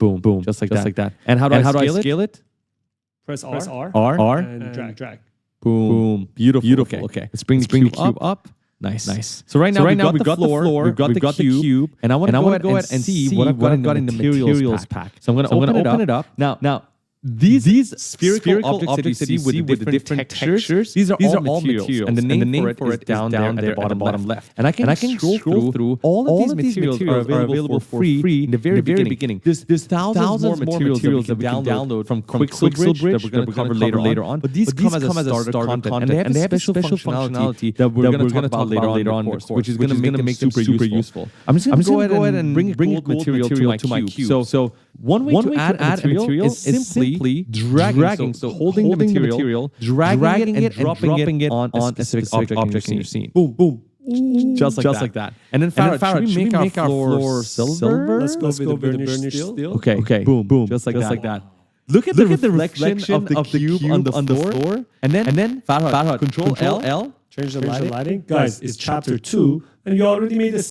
Boom, just like that. And how do I scale it? Press R. R. And drag. Boom. Beautiful. Okay. Let's bring the cube up. Nice. So right now we've got the floor, we've got the cube, and I want to go ahead and see what I've got in the materials pack. So I'm going to open it up. Now, these spherical objects that you see with the different textures, these are all materials. And the name for it is down there at the bottom left. And I can scroll through all of these materials are available for free in the very beginning. There's thousands more materials that we can download from Quixel Bridge that we're going to cover later on. But these come as a starter content, and they have special functionality that we're going to talk about later on in the course, which is going to make them super useful. I'm just going to go ahead and bring a cool material to my cube. So one way to add material is simply dragging, so holding the material, dragging it and dropping it on a specific object in your scene. Boom. Just like that. And then Farhad, should we make our floor silver? Let's go with the burnished steel. Okay. Boom. Just like that. Look at the reflection of the cube on the floor. And then Farhad, Control L. Change the lighting. Guys, it's chapter 2, and you already made a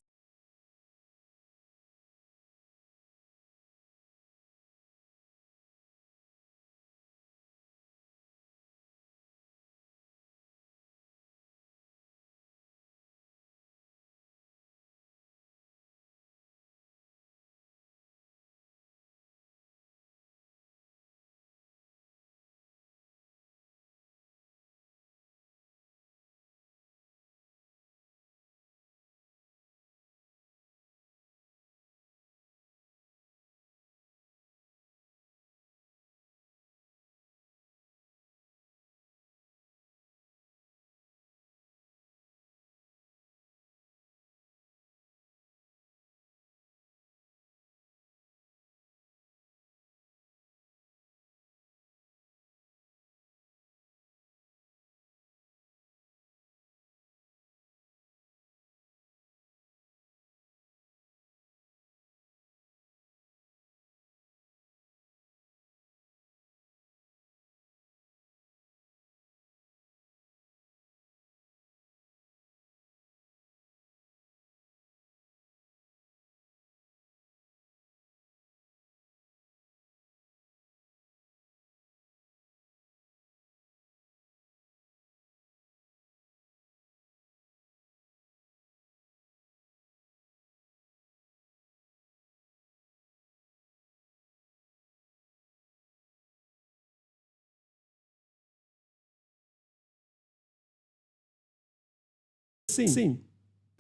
scene.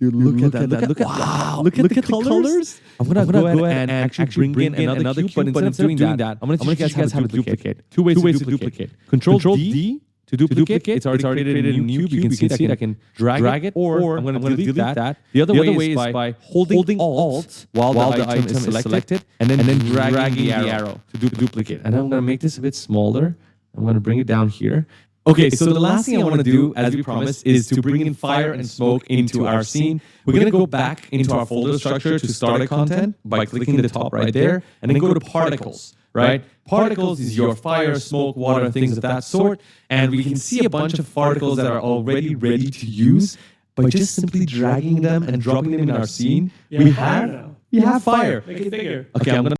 Dude, look at that. Look at the colors. I'm gonna go ahead and actually bring in another cube, but instead of doing that, I'm gonna teach you guys how to duplicate. Two ways to duplicate. Control D To duplicate, it's already created a new cube. You can see it. I can drag it, or I'm going to delete that. The other way is by holding Alt while the item is selected, and then dragging the arrow to duplicate. And I'm going to make this a bit smaller. I'm going to bring it down here. Okay, so the last thing I want to do, as we promised, is to bring in fire and smoke into our scene. We're going to go back into our folder structure to start a content by clicking the top right there, and then go to particles, right? Particles is your fire, smoke, water, things of that sort. And we can see a bunch of particles that are already ready to use. By just simply dragging them and dropping them in our scene, we have fire. Make it bigger. Okay, I'm going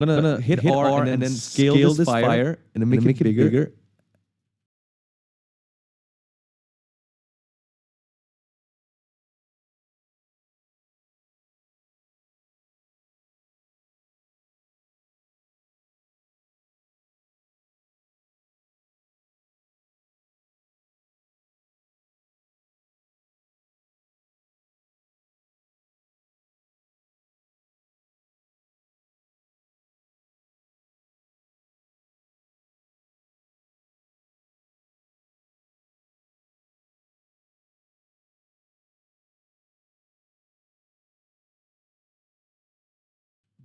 to hit R and then scale this fire and then make it bigger.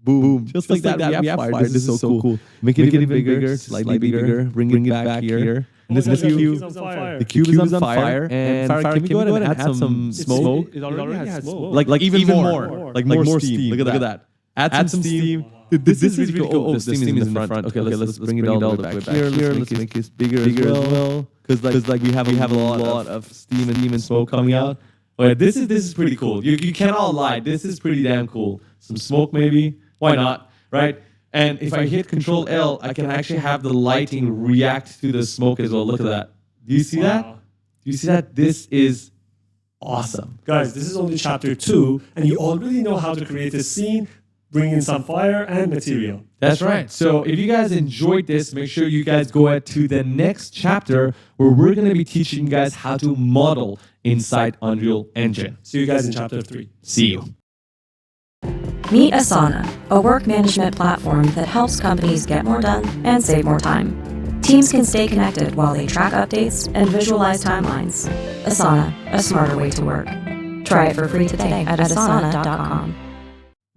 Boom. Just like that, we have fire. This is so cool. Make it even bigger, slightly bigger. Bring it back here. And this is the cube. The cube is on fire. And Farah, can we go ahead and add some smoke? It already has smoke. Like even more. Like more steam. Look at that. Add some steam. Dude, this is really cool. Oh, the steam is in the front. Okay, let's bring it all the way back here. Let's make this bigger as well. Because like we have a lot of steam and smoke coming out. Okay, this is pretty cool. You cannot lie. This is pretty damn cool. Some smoke maybe. Why not, right? And if I hit Control L, I can actually have the lighting react to the smoke as well. Look at that. Do you see that? Do you see that? This is awesome. Guys, this is only chapter 2, and you already know how to create a scene, bring in some fire and material. That's right. So if you guys enjoyed this, make sure you guys go ahead to the next chapter where we're going to be teaching you guys how to model inside Unreal Engine. See you guys in chapter 3. See you. Meet Asana, a work management platform that helps companies get more done and save more time. Teams can stay connected while they track updates and visualize timelines. Asana, a smarter way to work. Try it for free today at asana.com.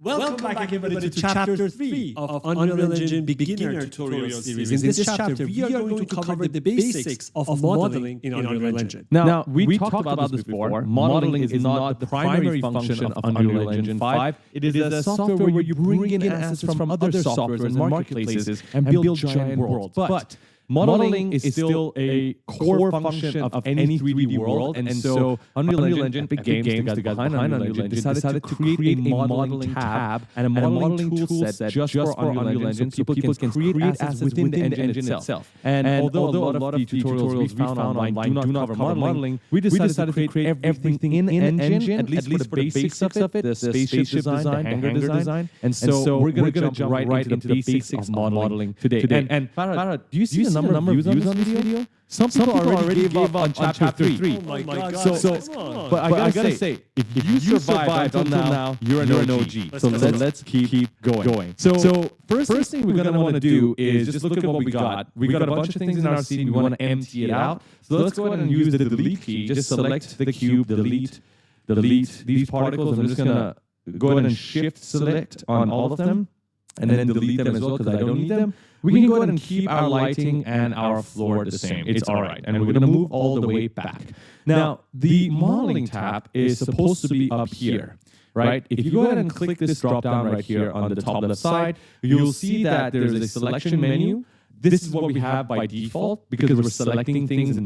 Welcome back everybody to chapter 3 of Unreal Engine Beginner Tutorial Series. In this chapter, we are going to cover the basics of modeling in Unreal Engine. Now, we talked about this before. Modeling is not the primary function of Unreal Engine 5. It is a software where you bring in assets from other softwares and marketplaces and build giant worlds. But modeling is still a core function of any 3D world, and so Unreal Engine, Big Games, the guys behind Unreal Engine, decided to create a modeling tab and a modeling tool set just for Unreal Engine, so people can create assets within the engine itself. And although a lot of the tutorials we found online do not cover modeling, we decided to create everything in engine, at least for the basics of it, the spaceship design, the hangar design. And so we're going to jump right into the basics of modeling today. And Farah, do you see the number of views on this video? Some people already gave up on chapter 3. Oh my God. But I gotta say, if you survived until now, you're an OG. So let's keep going. So first thing we're gonna want to do is just look at what we got. We got a bunch of things in our scene. We want to empty it out. So let's go ahead and use the delete key. Just select the cube, delete these particles. I'm just gonna go ahead and shift select on all of them, and then delete them as well because I don't need them. We can go ahead and keep our lighting and our floor the same. It's all right. And we're going to move all the way back. Now, the modeling tab is supposed to be up here, right? If you go ahead and click this drop down right here on the top left side, you'll see that there's a selection menu. This is what we have by default because we're selecting things in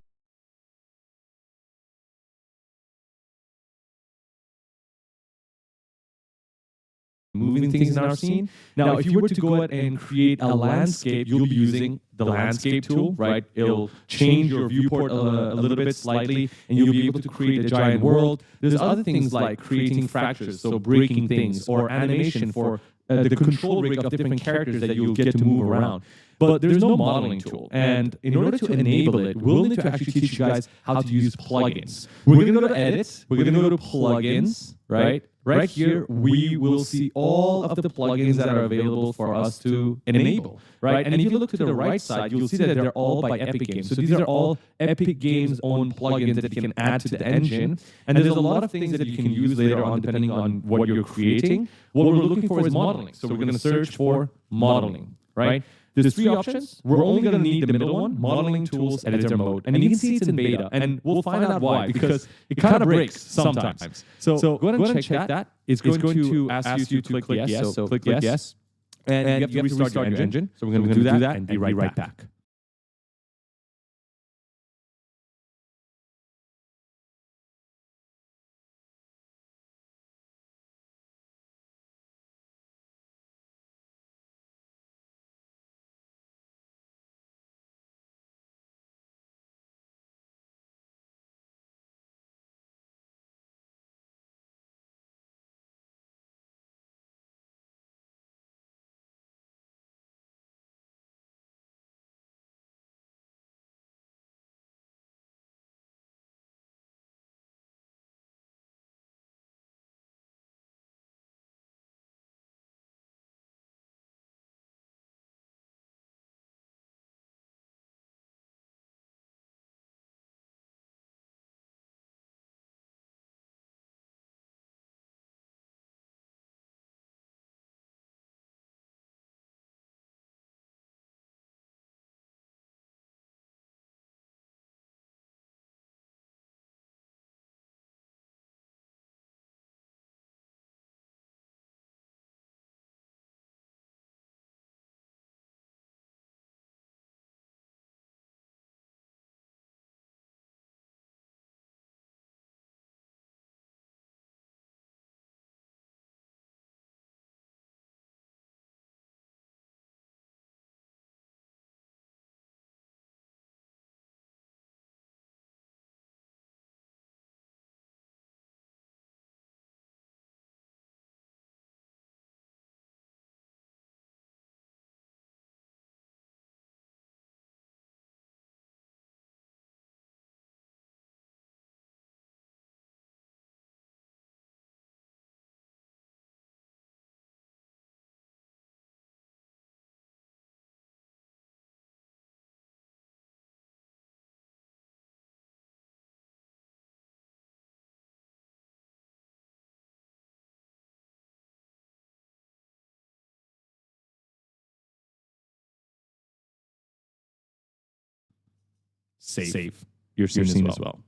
moving things in our scene. Now, if you were to go ahead and create a landscape, you'll be using the landscape tool, right? It'll change your viewport a little bit slightly, and you'll be able to create a giant world. There's other things like creating fractures, so breaking things, or animation for the control rig of different characters that you'll get to move around. But there's no modeling tool. And in order to enable it, we'll need to actually teach you guys how to use plugins. We're going to go to Edit. We're going to go to Plugins, right? Right here, we will see all of the plugins that are available for us to enable, right? And if you look to the right side, you'll see that they're all by Epic Games. So these are all Epic Games' own plugins that you can add to the engine. And there's a lot of things that you can use later on depending on what you're creating. What we're looking for is modeling. So we're going to search for modeling, right? There's 3 options. We're only going to need the middle one, modeling tools, editor mode. And you can see it's in beta. And we'll find out why, because it kind of breaks sometimes. So go ahead and check that. It's going to ask you to click yes. So click yes. And you have to restart your engine. So we're going to do that and be right back. Save your scene as well.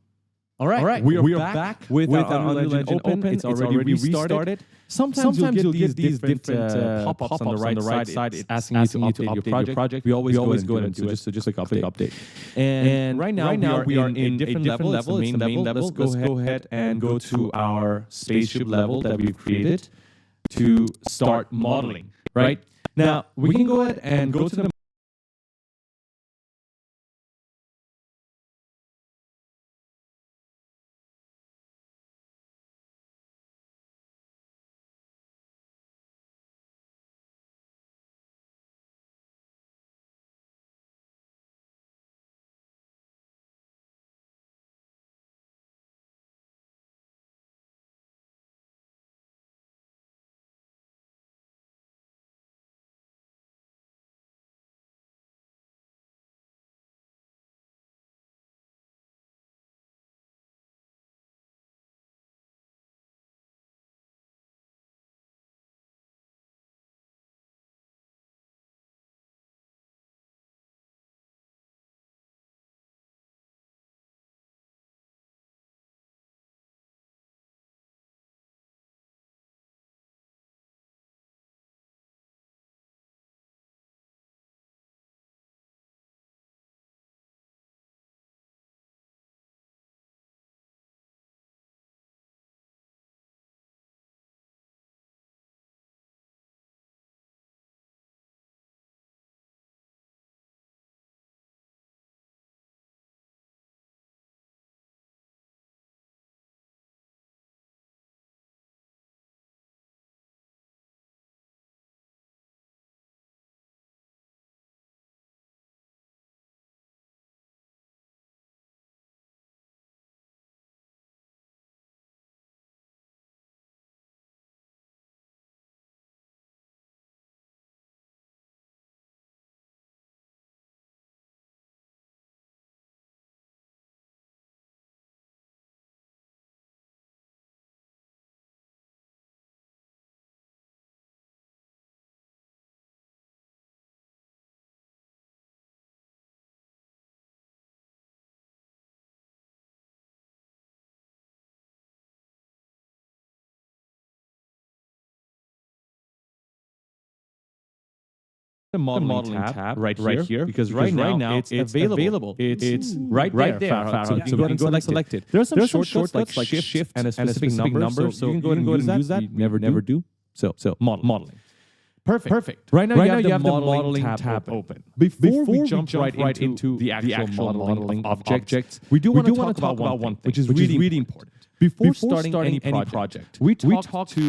All right, we are back with our Unreal Engine open. It's already restarted. Sometimes you'll get these different pop-ups on the right side. It's asking you to update your project. We always go ahead and do it. So just click update. And right now we are in a different level. It's the main level. Let's go ahead and go to our spaceship level that we've created to start modeling. Right now, we can go ahead and go to the the modeling tab right here because right now it's available. It's right there, Farhad. So go ahead and select it. There are some shortcuts like shift and a specific number, so you can go ahead and use that. We never do. So modeling. Perfect. Right now you have the modeling tab open. Before we jump right into the actual modeling objects, we do want to talk about one thing, which is really important. Before starting any project, we talked to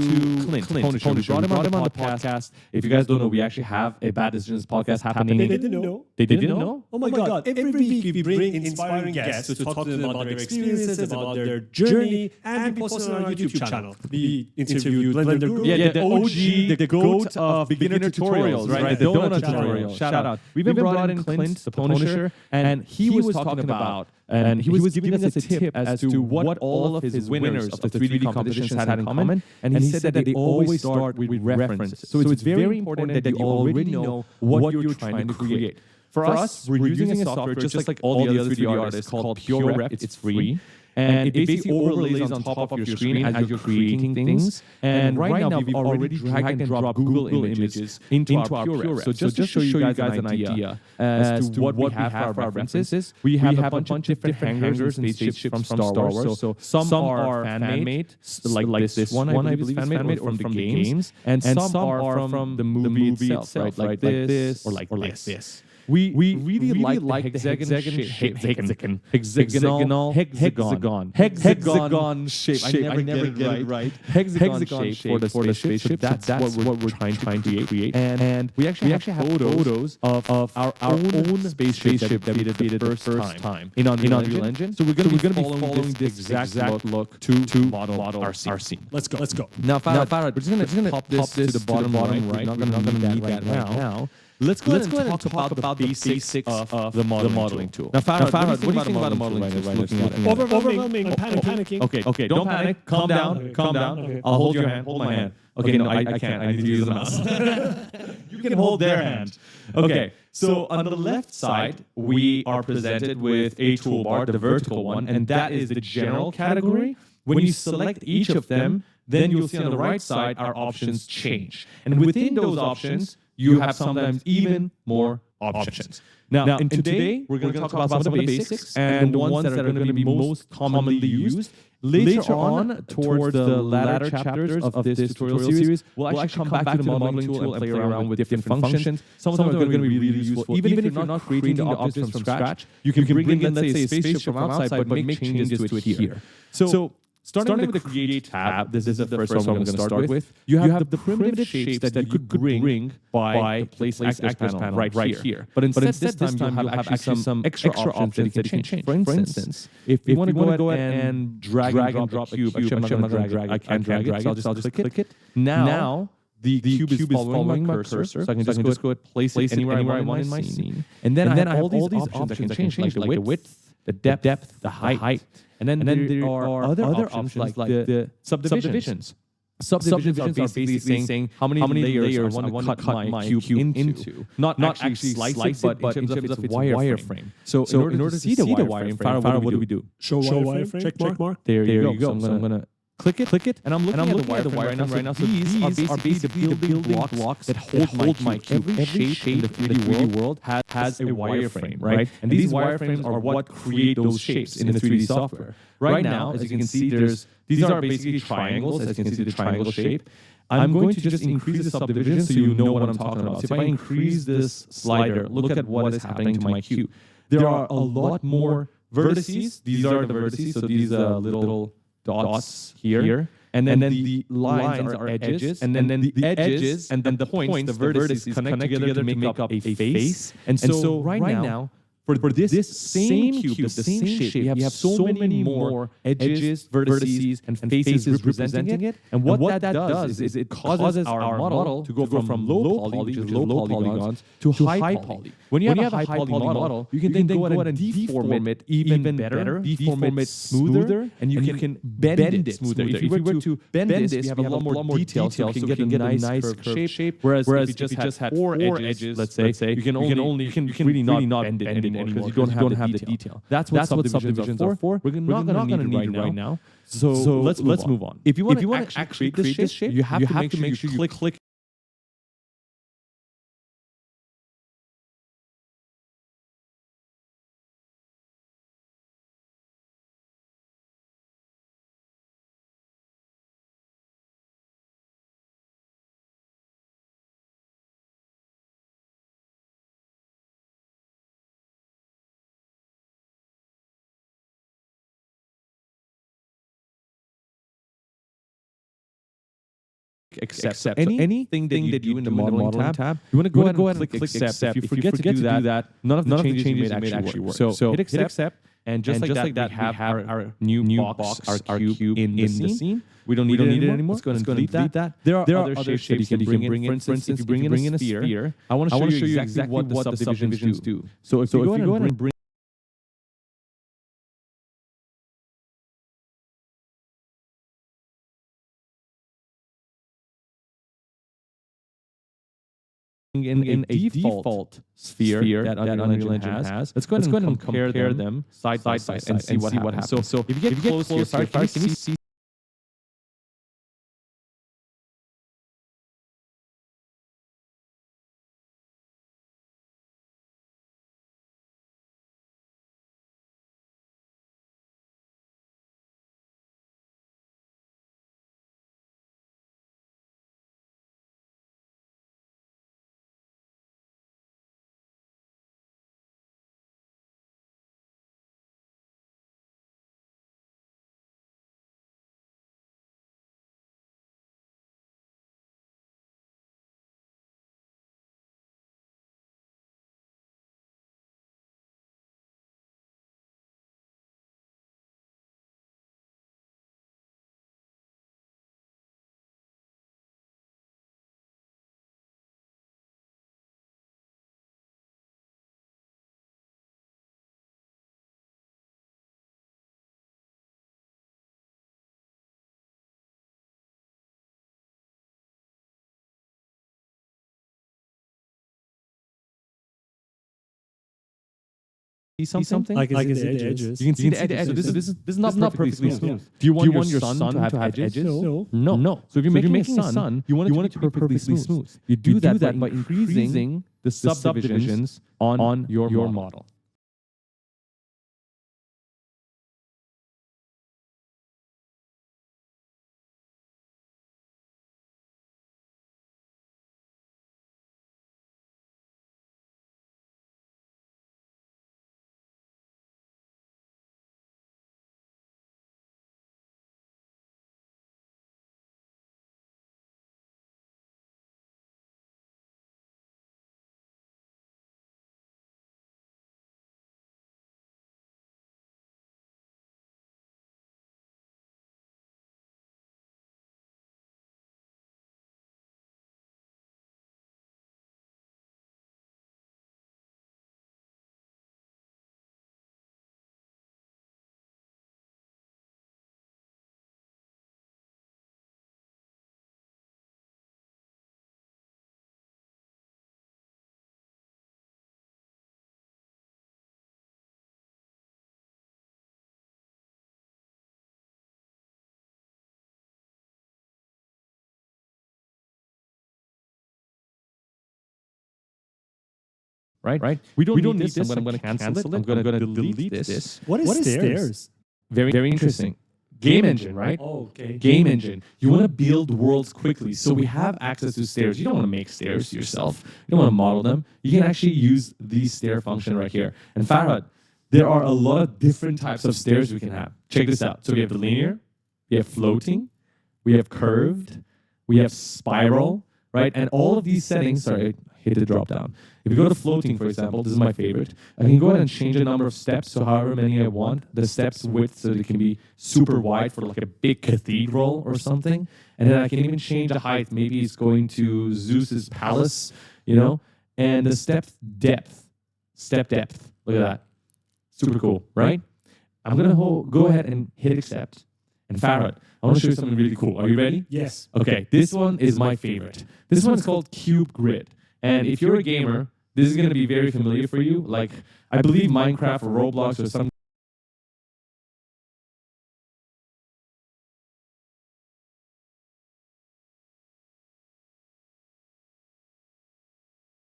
Clint. We brought him on the podcast. If you guys don't know, we actually have a Bad Decisions podcast happening. They didn't know. They didn't know? Oh my God. Every week we bring inspiring guests to talk to them about their experiences, about their journey, and we post it on our YouTube channel. We interviewed Blender Guru. Yeah, the OG, the GOAT of beginner tutorials, right? The donut tutorial. Shout out. We've even brought in Clint, the Punisher, and he was talking about, and he was giving us a tip as to what all of his winners of the 3D competitions had in common. And he said that they always start with references. So it's very important that you already know what you're trying to create. For us, we're using a software just like all the other 3D artists called PureRep. It's free. And it basically overlays on top of your screen as you're creating things. And right now, we've already drag and drop Google images into our PureRep. So just to show you guys an idea as to what we have for our references, we have a bunch of different hangars and spaceships from Star Wars. So some are fan-made, like this one, I believe is fan-made, or from the games. And some are from the movie itself, right? Like this or like this. We really like the hexagon shape. I never get it right. Hexagon shape for the spaceship. That's what we're trying to create. And we actually have photos of our own spaceship that we did the first time in Unreal Engine. So we're going to be following this exact look to model our scene. Let's go. Now, Farhad, we're just going to pop this to the bottom right. We're not going to need that right now. Let's go ahead and talk about the basics of the modeling tool. Now, Farhad, what do you think about the modeling tool? Overwhelming. I'm panicking. Okay, don't panic. Calm down. Okay. I'll hold your hand. Hold my hand. Okay, no, I can't. I need to use the mouse. You can hold their hand. Okay, so on the left side, we are presented with a toolbar, the vertical one, and that is the general category. When you select each of them, then you'll see on the right side our options change. And within those options, you have sometimes even more options. Now, and today, we're going to talk about some of the basics and the ones that are going to be most commonly used. Later on, towards the latter chapters of this tutorial series, we'll actually come back to the modeling tool and play around with different functions. Some of them are going to be really useful. Even if you're not creating the objects from scratch, you can bring in, let's say, a spaceship from outside, but make changes to it here. So starting with the Create tab, this is the first one we're going to start with. You have the primitive shapes that you could bring by the Place Actors panel right here. But instead this time you'll have actually some extra options that you can change. For instance, if you want to go ahead and drag and drop a cube, actually I'm not going to drag it. I can't drag it, so I'll just click it. Now, the cube is following my cursor, so I can just go ahead, place it anywhere I want in my scene. And then I have all these options that can change, like the width, the depth, the height. And then there are other options like the subdivisions. Subdivisions are basically saying how many layers I want to cut my cube into. Not actually slice it, but in terms of its wireframe. So in order to see the wireframe, Farhad, what do we do? Show wireframe, check mark. There you go. So I'm going to click it, and I'm looking at the wireframe right now. So these are basically the building blocks that hold my cube. Every shape in the 3D world has a wireframe, right? And these wireframes are what create those shapes in the 3D software. Right now, as you can see, these are basically triangles. As you can see, the triangle shape. I'm going to just increase the subdivision so you know what I'm talking about. So if I increase this slider, look at what is happening to my cube. There are a lot more vertices. These are the vertices. So these little dots here. And then the lines are edges, and then the edges and then the points, the vertices connect together to make up a face. And so right now, for this same cube, the same shape, we have so many more edges, vertices, and faces representing it. And what that does is it causes our model to go from low poly, which is low polygons, to high poly. When you have a high poly model, you can then go ahead and deform it even better, deform it smoother, and you can bend it smoother. If you were to bend this, we have a lot more detail, so you can get a nice curved shape. Whereas if you just had four edges, let's say, you can really not bend it anymore because you don't have the detail. That's what subdivisions are for. We're not going to need it right now. So let's move on. If you want to actually create this shape, you have to make sure you click accept. So anything that you do in the modeling tab, you want to go ahead and click accept. If you forget to do that, none of the changes you made actually work. So hit accept, and just like that, we have our new box, our cube in the scene. We don't need it anymore. Let's go ahead and delete that. There are other shapes that you can bring in. For instance, if you bring in a sphere, I want to show you exactly what the subdivisions do. So if you go ahead and bring in a default sphere that Unreal Engine has, let's go ahead and compare them side by side and see what happens. So if you get close here, can you see something? I can see the edges. You can see the edges. So this is not perfectly smooth. Do you want your sun to have edges? No. So if you're making a sun, you want it to be perfectly smooth. You do that by increasing the subdivisions on your model. Right? We don't need this. I'm going to cancel it. I'm going to delete this. What is stairs? Very interesting. Game engine, right? Oh, okay. Game engine. You want to build worlds quickly, so we have access to stairs. You don't want to make stairs yourself. You don't want to model them. You can actually use the stair function right here. And Farhad, there are a lot of different types of stairs we can have. Check this out. So we have the linear, we have floating, we have curved, we have spiral, right? And all of these settings, sorry, hit the drop down. If you go to floating, for example, this is my favorite. I can go ahead and change the number of steps, so however many I want. The steps width, so it can be super wide for like a big cathedral or something. And then I can even change the height. Maybe it's going to Zeus's palace, you know? And the step depth. Look at that. Super cool, right? I'm going to go ahead and hit accept. And Farhad, I want to show you something really cool. Are you ready? Yes. Okay, this one is my favorite. This one is called Cube Grid. And if you're a gamer, this is going to be very familiar for you. Like, I believe Minecraft or Roblox or some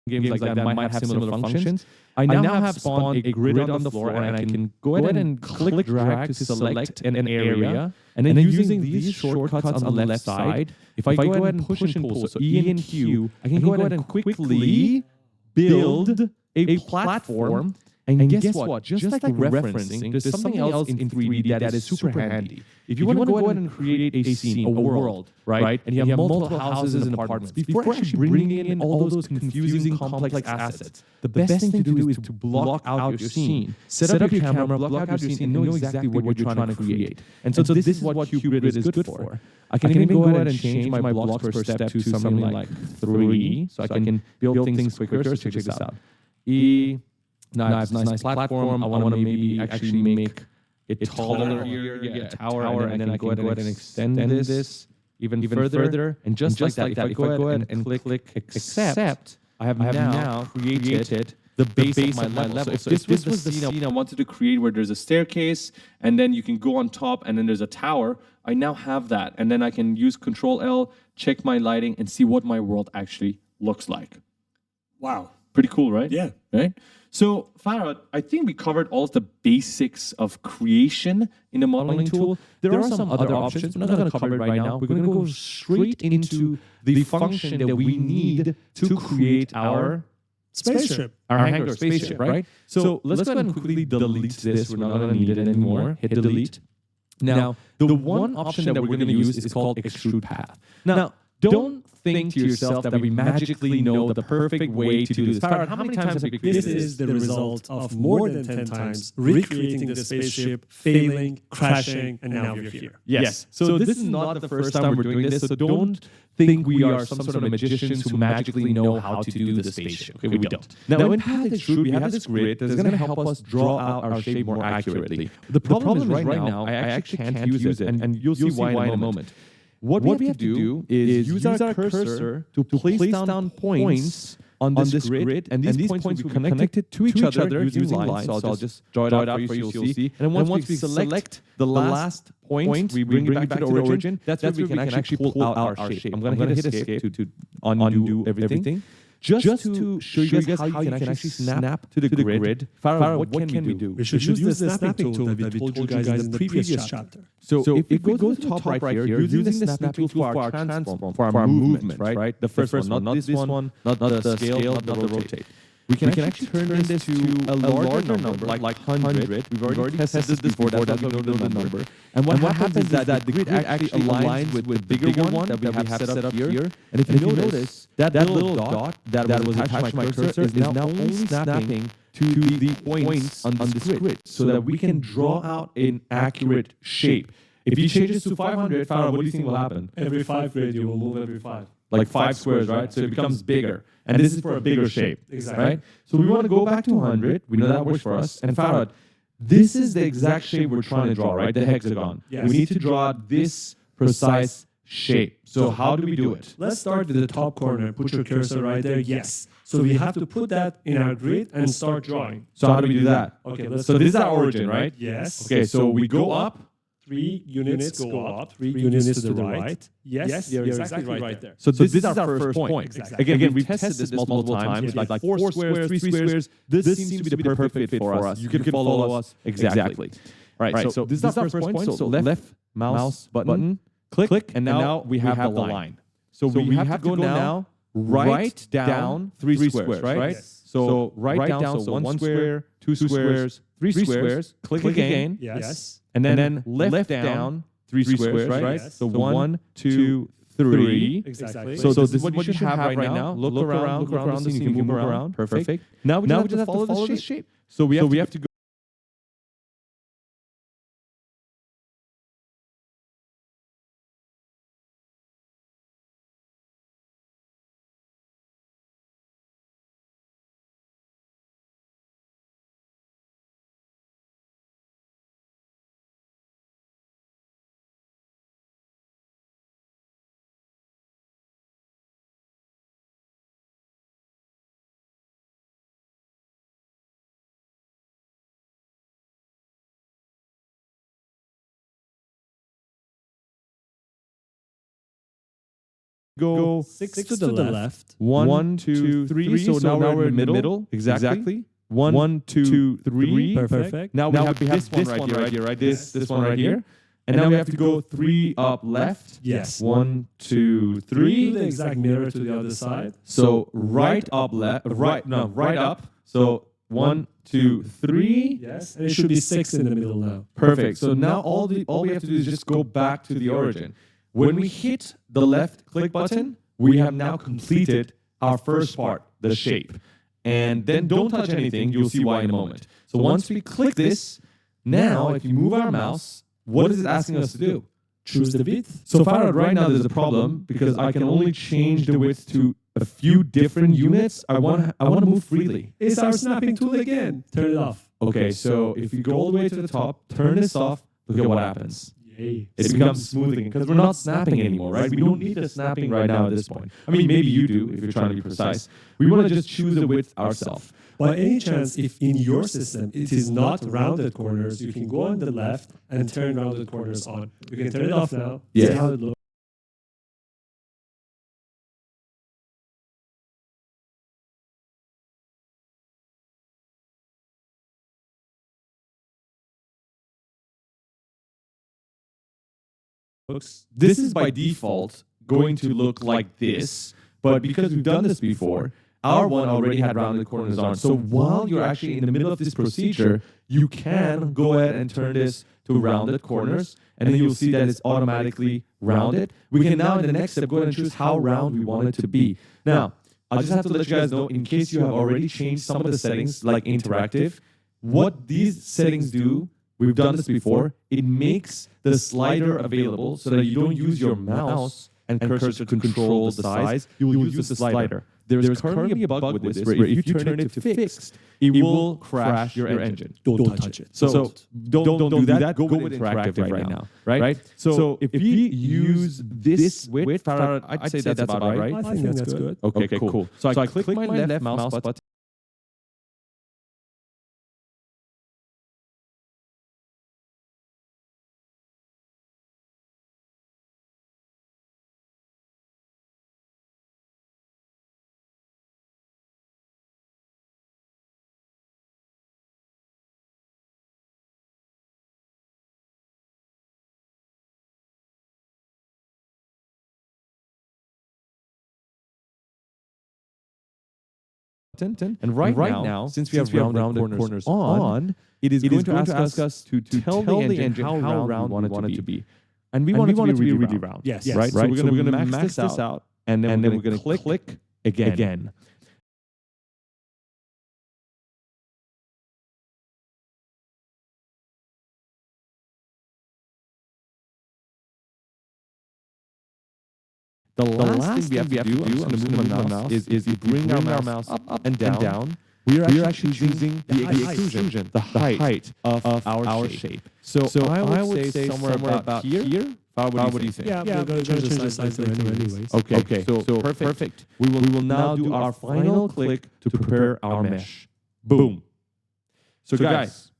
games like that might have similar functions. I now have spawned a grid on the floor, and I can go ahead and click drag to select an area. And then using these shortcuts on the left side, if I go ahead and push and pull, so E and Q, I can go ahead and quickly build a platform And guess what? Just like referencing, there's something else in 3D that is super handy. If you want to go ahead and create a scene, a world, right? And you have multiple houses and apartments, before actually bringing in all those confusing, complex assets, the best thing to do is to block out your scene. Set up your camera, block out your scene, and know exactly what you're trying to create. And so this is what CubeGrid is good for. I can even go ahead and change my blocks per step to something like 3, so I can build things quicker. So check this out. Nice platform. I want to maybe actually make it taller here, a tower, and then I can go ahead and extend this even further. And just like that, if I go ahead and click accept, I have now created the base of my level. So if this was the scene I wanted to create where there's a staircase and then you can go on top and then there's a tower, I now have that. And then I can use Control-L, check my lighting, and see what my world actually looks like. Wow. Pretty cool, right? Yeah. Right? So, Farhad, I think we covered all of the basics of creation in the modeling tool. There are some other options. We're not going to cover it right now. We're going to go straight into the function that we need to create our spaceship. Our hangar spaceship, right? So let's go ahead and quickly delete this. We're not going to need it anymore. Hit delete. Now, the one option that we're going to use is called extrude path. Now, don't think to yourself that we magically know the perfect way to do this. Farhad, how many times have you created this? This is the result of more than 10 times recreating the spaceship, failing, crashing, and now you're here. Yes. So this is not the first time we're doing this, so don't think we are some sort of magicians who magically know how to do the spaceship. Okay, we don't. Now in Path Extrude, we have this grid that's going to help us draw out our shape more accurately. The problem is right now, I actually can't use it, and you'll see why in a moment. What we have to do is use our cursor to place down points on this grid, and these points will be connected to each other using lines. So I'll just draw it out for you, you'll see. And then once we select the last point, we bring it back to the origin. That's where we can actually pull out our shape. I'm going to hit escape to undo everything. Just to show you guys how you can actually snap to the grid. Farhad, what can we do? We should use the snapping tool that we told you guys in the previous chapter. So if we go to the top right here, using the snapping tool for our transform, for our movement, right? The first one, not this one, not the scale, not the rotate. We can actually turn this to a larger number, like 100. We've already tested this before, that's why we know the number. And what happens is that the grid actually aligns with the bigger one that we have set up here. And if you notice, that little dot that was attached to my cursor is now only snapping to the points on this grid so that we can draw out an accurate shape. If you change this to 500, Farhad, what do you think will happen? Every 5 grid, you will move every 5. Like 5 squares, right? So it becomes bigger. And this is for a bigger shape, exactly. Right? So we want to go back to 100. We know that works for us. And Farhad, this is the exact shape we're trying to draw, right? The hexagon. Yes. We need to draw this precise shape. So how do we do it? Let's start with the top corner. Put your cursor right there. Yes. So we have to put that in our grid and start drawing. So how do we do that? Okay, let's so this is our origin, right? Yes. Okay, so we go up. 3 units go up, 3 units to the right. Yes, you're exactly right there. So this is our first point. Exactly. Again, we've tested this multiple times, like 4 squares, 3 squares. This seems to be the perfect fit for us. You can follow us exactly. All right, so this is our first point. So left mouse button, click, and now we have the line. So we have to go now right down 3 squares, right? Yes. So right down, so 1 square, 2 squares, 3 squares, click again. Yes. And then left down 3 squares, right? Yes. So 1, 2, 3. Exactly. So this is what you should have right now. Look around the scene. You can move around. Perfect. Now we just have to follow the shape. So we have to go. Go 6 to the left. 1, 2, 3. So now we're in the middle. Exactly. 1, 2, 3. Perfect. Now we have this one right here, right? This one right here. And now we have to go 3 up left. Yes. 1, 2, 3. The exact mirror to the other side. So right up left, right up. So 1, 2, 3. Yes, and it should be 6 in the middle now. Perfect. So now all we have to do is just go back to the origin. When we hit the left click button, we have now completed our first part, the shape. And then don't touch anything. You'll see why in a moment. So once we click this, now if you move our mouse, what is it asking us to do? Choose the width. So Farhad, right now there's a problem because I can only change the width to a few different units. I want to move freely. It's our snapping tool again. Turn it off. Okay, so if you go all the way to the top, turn this off, look at what happens. Yay. It becomes smoothing because we're not snapping anymore, right? We don't need the snapping right now at this point. I mean, maybe you do if you're trying to be precise. We want to just choose a width ourselves. By any chance, if in your system it is not rounded corners, you can go on the left and turn rounded corners on. You can turn it off now. Yeah. See how it looks. This is by default going to look like this, but because we've done this before, our one already had rounded corners on. So while you're actually in the middle of this procedure, you can go ahead and turn this to rounded corners, and then you'll see that it's automatically rounded. We can now, in the next step, go ahead and choose how round we want it to be. Now, I just have to let you guys know, in case you have already changed some of the settings, like interactive, what these settings do, we've done this before, it makes the slider available so that you don't use your mouse and cursor to control the size. You'll use the slider. There's currently a bug with this where if you turn it to fixed, it will crash your engine. Don't touch it. So don't do that. Go with interactive right now. Right? So if we use this width, Farhad, I'd say that's about right. I think that's good. Okay, cool. So I click my left mouse button. And right now, since we have rounded corners on, it is going to ask us to tell the engine how round we want it to be. And we want it to be really round. Yes. Right? So we're going to max this out, and then we're going to click again. The last thing we have to do, I'm just going to move my mouse, is bring our mouse up and down. We are actually choosing the extrusion, the height of our shape. So I would say somewhere about here. What do you think? Yeah, we're going to change the size anyways. Okay, so perfect. We will now do our final click to prepare our mesh. Boom. So guys,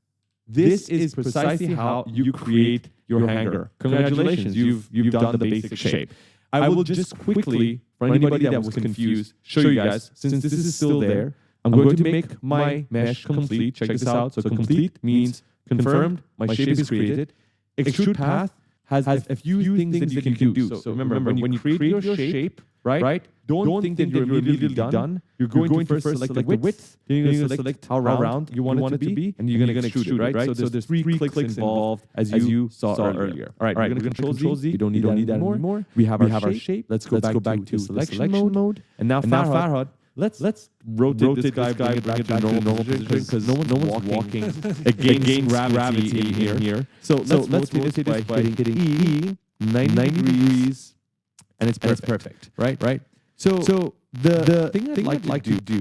this is precisely how you create your hanger. Congratulations, you've done the basic shape. I will just quickly, for anybody that was confused, show you guys, since this is still there, I'm going to make my mesh complete. Check this out. So complete means confirmed, my shape is created. Extrude path has a few things that you can do. So remember, when you create your shape, right? Don't think that you're immediately done. You're going to first select the width, then you're going to select how round you want it to be, and you're going to extrude it, right? So there's 3 clicks involved, as you saw earlier. All right, we're going to Control Z. You don't need that anymore. We have our shape. Let's go back to selection mode. And now Farhad, let's rotate this guy, bring it back to normal position because no one's walking against gravity in here. So let's rotate this by hitting E 90 degrees, and it's perfect, right? So the thing I'd like to do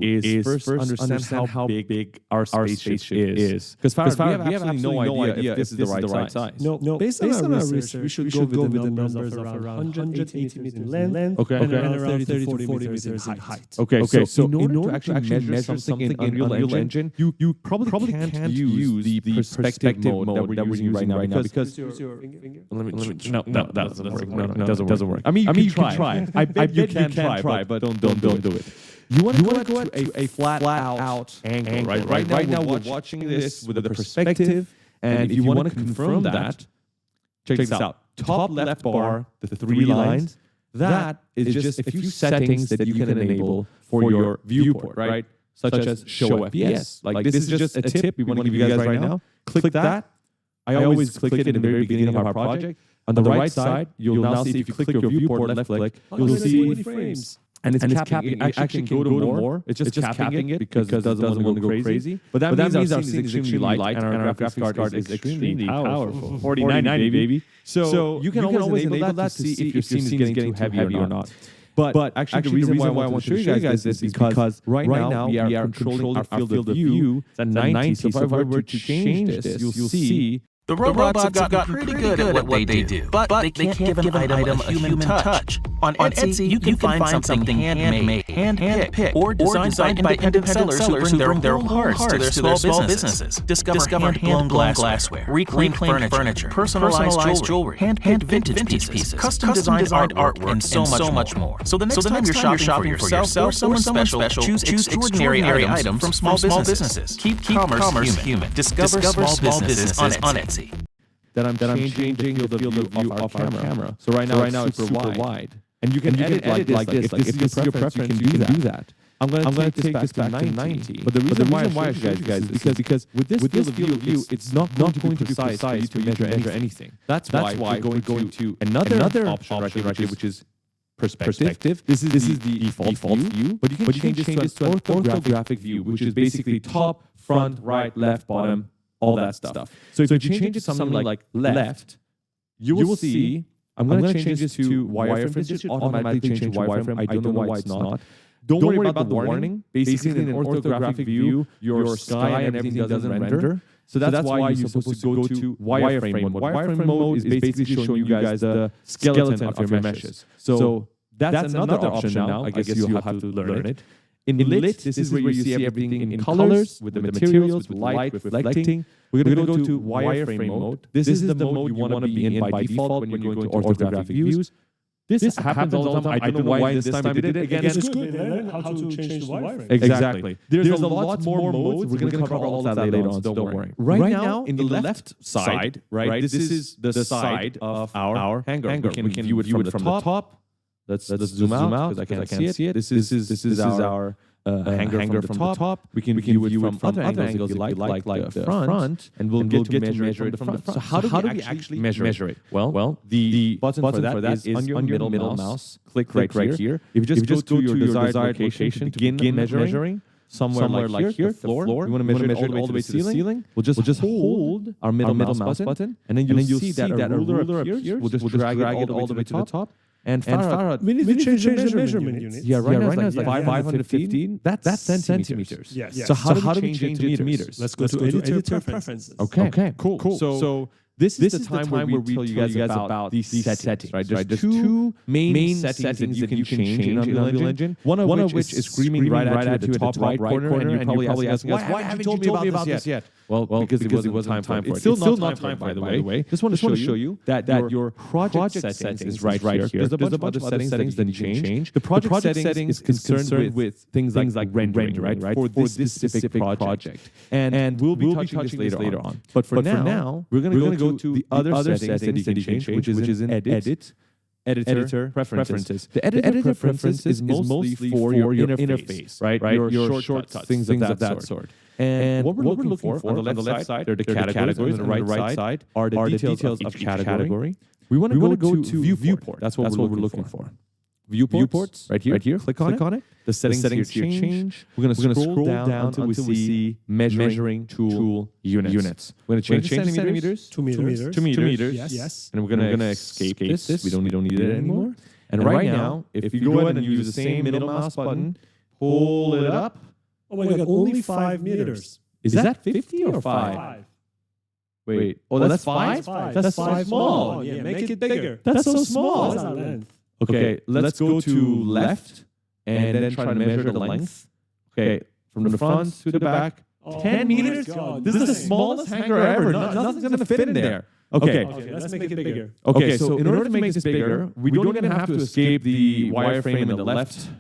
is first understand how big our spaceship is. Because we have absolutely no idea if this is the right size. No, based on our research, we should go with the numbers of around 180 meters in length and around 30 to 40 meters in height. Okay, so in order to actually measure something in Unreal Engine, you probably can't use the perspective mode that we're using right now because no, that doesn't work. No, it doesn't work. I mean, you can try. I bet you can try, but don't do it. You want to go to a flat out angle, right? Right now we're watching this with the perspective, and if you want to confirm that, check this out. Top left bar, the three lines, that is just a few settings that you can enable for your viewport, right? Such as show FPS. Like this is just a tip we want to give you guys right now. Click that. I always click it in the very beginning of our project. On the right side, you'll now see if you click your viewport, left click, you'll see frames. And it's capping. It actually can go to more. It's just capping it because it doesn't want to go crazy. But that means our scene is extremely light and our graphics card is extremely powerful. 4090, baby. So you can always enable that to see if your scene is getting too heavy or not. But actually, the reason why I want to show you guys this is because right now we are controlling our field of view. It's at 90. So if I were to change this, you'll see the robots have gotten pretty good at what they do, but they can't give an item a human touch. On Etsy, you can find something handmade, hand-picked, or designed by independent sellers who bring their whole hearts to their small businesses. Discover hand-blown glassware, reclaimed furniture, personalized jewelry, hand-picked vintage pieces, custom-designed artwork, and so much more. So the next time you're shopping for yourself or someone special, choose extraordinary items from small businesses. Keep commerce human. Discover small businesses on Etsy. That I'm changing the field of view of our camera. So right now it's super wide. And you can edit like this. Like if this is your preference, you can do that. I'm going to take this back to 90. But the reason why I show you guys is because with this field of view, it's not going to be precise for you to measure anything. That's why we're going to another option right here, which is perspective. This is the default view, but you can change this to an orthographic view, which is basically top, front, right, left, bottom, all that stuff. So if you change it to something like left, you will see, I'm going to change this to wireframe. This should automatically change to wireframe. I don't know why it's not. Don't worry about the warning. Basically, in an orthographic view, your sky and everything doesn't render. So that's why you're supposed to go to wireframe mode. Wireframe mode is basically showing you guys the skeleton of your meshes. So that's another option now. I guess you'll have to learn it. In lit, this is where you see everything in colors, with the materials, with light, with reflecting. We're going to go to wireframe mode. This is the mode you want to be in by default when you're going to orthographic views. This happens all the time. I don't know why this time we did it. Again, it's good. Learn how to change the wireframe. Exactly. There's a lot more modes. We're going to cover all of that later on, so don't worry. Right now, in the left side, right, this is the side of our hanger. We can view it from the top. Let's zoom out because I can't see it. This is our hanger from the top. We can view it from other angles if you like the front, and we'll get to measure it from the front. So how do we actually measure it? Well, the button for that is on your middle mouse. Click right here. If you just go to your desired location to begin measuring, somewhere like here, the floor. We want to measure it all the way to the ceiling. We'll just hold our middle mouse button, and then you'll see that a ruler appears. We'll just drag it all the way to the top. And Farhad, we need to change the measurement units. Yeah, right now it's like 515. That's centimeters. Yes. So how do we change it to meters? Let's go to editor preferences. Okay, cool. So this is the time where we tell you guys about these settings, right? There's two main settings that you can change in Unreal Engine. One of which is screaming right at you at the top right corner, and you're probably asking us, why haven't you told me about this yet? Well, because it wasn't time for it. It's still not time, by the way. Just want to show you that your project settings is right here. There's a bunch of other settings that you can change. The project settings is concerned with things like rendering, right? For this specific project. And we'll be touching this later on. But for now, we're going to go to the other settings that you can change, which is in Editor Preferences. The Editor Preferences is mostly for your interface, right? Your shortcuts, things of that sort. And what we're looking for on the left side, they're the categories, and on the right side are the details of each category. We want to go to Viewport. That's what we're looking for. Viewports, right here. Click on it. The settings here change. We're going to scroll down until we see measuring tool units. We're going to change centimeters. 2 meters. 2 meters. Yes. And we're going to escape this. We don't need it anymore. And right now, if you go ahead and use the same middle mouse button, pull it up, Oh my God, only 5 meters. Is that 50 or 5? Wait. Oh, that's 5? That's so small. Yeah, make it bigger. That's so small. What's our length? Okay, let's go to left and then try to measure the length. Okay, from the front to the back. 10 meters? God. This is the smallest hanger ever. Nothing's going to fit in there. Okay. Let's make it bigger. Okay, so in order to make this bigger, we don't even have to escape the wireframe and the left,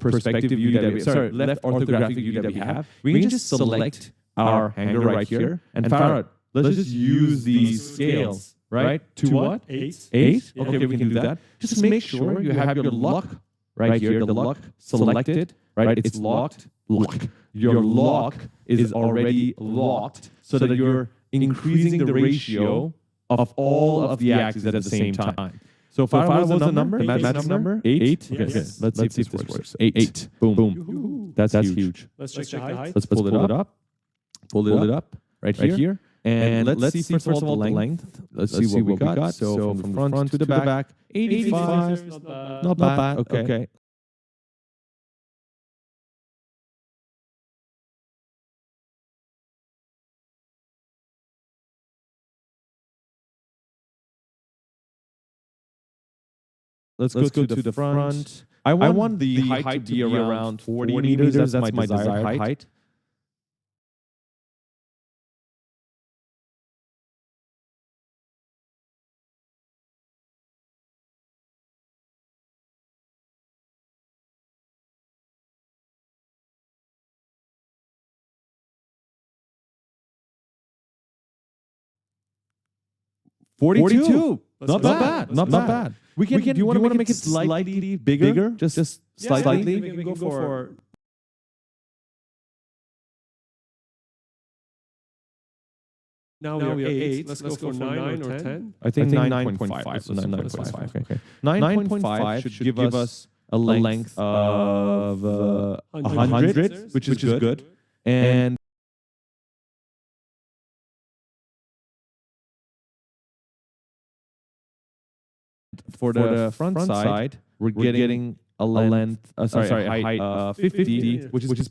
perspective view that we, left orthographic view that we have. We can just select our hanger right here. And Farad, let's just use these scales, right? To what? 8. 8? Okay, we can do that. Just make sure you have your lock right here, the lock selected, right? It's locked. Your lock is already locked so that you're increasing the ratio of all of the axes at the same time. So Farah, what's the number? The magic number? 8? Okay, Yes. let's see if this works. 8. Boom. That's huge. Let's check the height. Let's pull it up. Pull it up right here. And let's see first of all the length. Let's see what we got. So from the front to the back, 85. Not bad. Okay. Let's go to the front. I want the height to be around 40 meters. That's my desired height. Forty-two. Not bad. We can. Do you want to make it slightly bigger? Just slightly. We can go for. Now we are 8. Let's go for 9 or 10. I think 9.5. So 9.5. Okay. 9.5 should give us a length of 100, which is good. And for the front side, we're getting a length, a height of 50, which is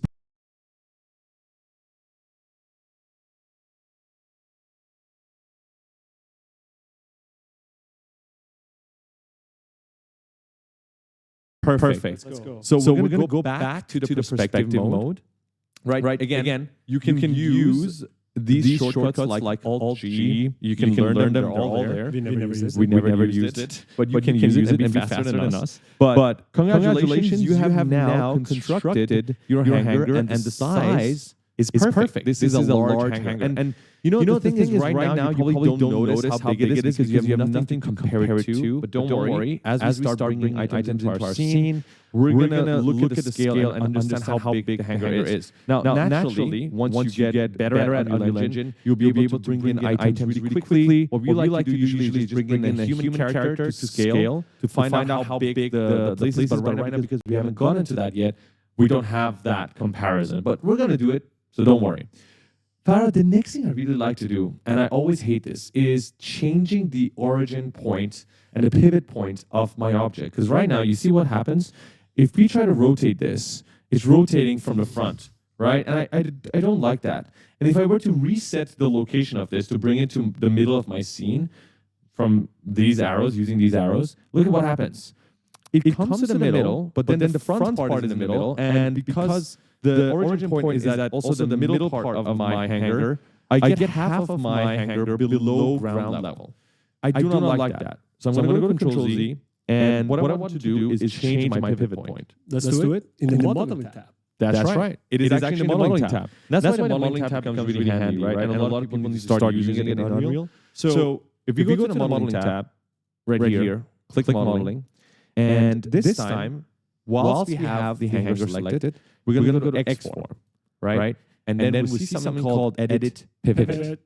perfect. Let's go. So we're going to go back to the perspective mode. Right. Again, you can use these shortcuts like Alt-G. You can learn them. They're all there. We never used it. But you can use it and be faster than us. But congratulations, you have now constructed your hanger, and the size is perfect. This is a large hanger. And the thing is, right now, you probably don't notice how big it is because you have nothing to compare it to. But don't worry, as we start bringing items into our scene, we're going to look at the scale and understand how big the hanger is. Now, naturally, once you get better at Unreal Engine, you'll be able to bring in items really quickly. What we like to do usually is bring in a human character to scale to find out how big the place is. But right now, because we haven't gone into that yet, we don't have that comparison. But we're going to do it, so don't worry. Farah, the next thing I really like to do, and I always hate this, is changing the origin point and the pivot point of my object. Because right now, you see what happens? If we try to rotate this, it's rotating from the front, right? And I don't like that. And if I were to reset the location of this to bring it to the middle of my scene from these arrows, using these arrows, look at what happens. It comes to the middle, but then the front part is in the middle, and because the origin point is that also the middle part of my hanger, I get half of my hanger below ground level. I do not like that. So I'm going to go to Control Z, and what I want to do is change my pivot point. Let's do it in the modeling tab. That's right. It is actually the modeling tab. That's why the modeling tab comes really handy, right? And a lot of people need to start using it in Unreal. So if you go to the modeling tab, right here, click modeling, and this time, whilst we have the hanger selected, we're going to go to Export, right? And then we see something called Edit Pivot.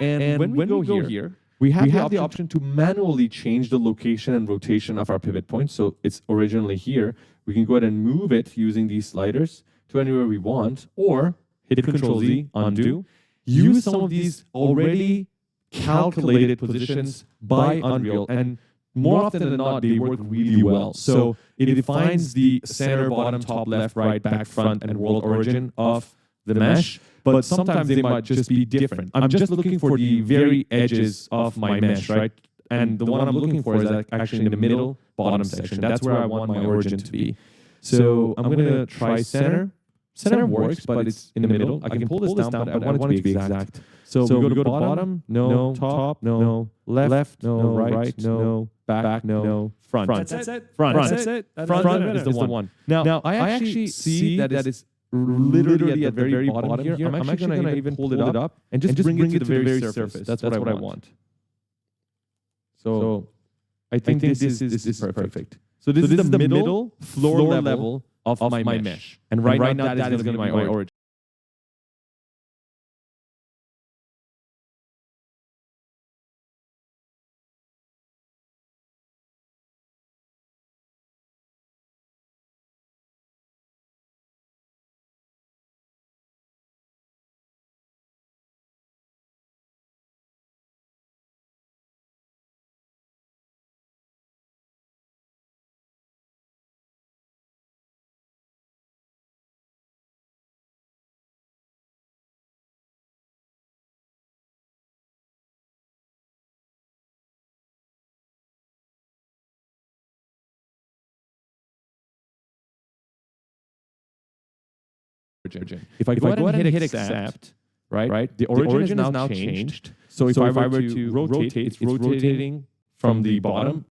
And when we go here, we have the option to manually change the location and rotation of our pivot point. So it's originally here. We can go ahead and move it using these sliders to anywhere we want, or hit Control Z, undo. Use some of these already calculated positions by Unreal. And more often than not, they work really well. So it defines the center, bottom, top, left, right, back, front, and world origin of the mesh. But sometimes they might just be different. I'm just looking for the very edges of my mesh, right? And the one I'm looking for is actually in the middle, bottom section. That's where I want my origin to be. So I'm going to try center. Center works, but it's in the middle. I can pull this down, but I want it to be exact. So we go to bottom, no, top, no, left, no, right, no, back, no, front. That's it. Front. That's it. Front is the one. Now I actually see that it's literally at the very bottom here. I'm actually going to even pull it up and just bring it to the very surface. That's what I want. So I think this is perfect. So this is the middle floor level of my mesh. And right now that is going to be my origin. If I go ahead and hit accept, right? The origin is now changed. So if I were to rotate, it's rotating from the bottom.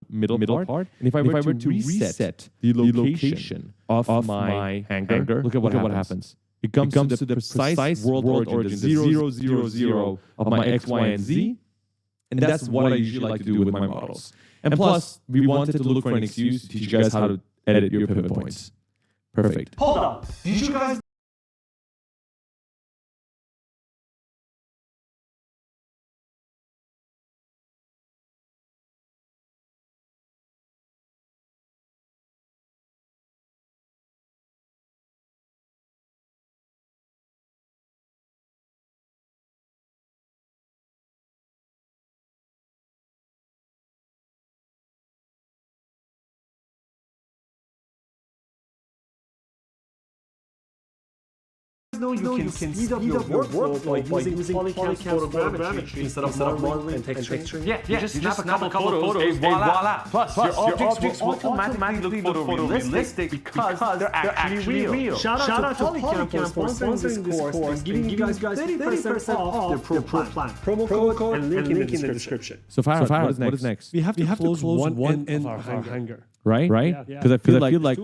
Middle part. And if I were to reset the location of my hanger, look at what happens. It comes to the precise world origin, the 0, 0, 0 of my X, Y, and Z. And that's what I usually like to do with my models. And plus, we wanted to look for an excuse to teach you guys how to edit your pivot points. Perfect. Hold up. Did you guys know you can speed up your workflow by using Polycam's photogrammetry instead of modeling and texturing? Yeah, you just snap a couple photos and voila. Plus, your objects will automatically look photorealistic because they're actually real. Shout out to Polycam for sponsoring this course and giving you guys 30% off the Pro Plan. Promo code and link in the description. So Farhad, what is next? We have to close one end of our hanger. Right? Because I feel like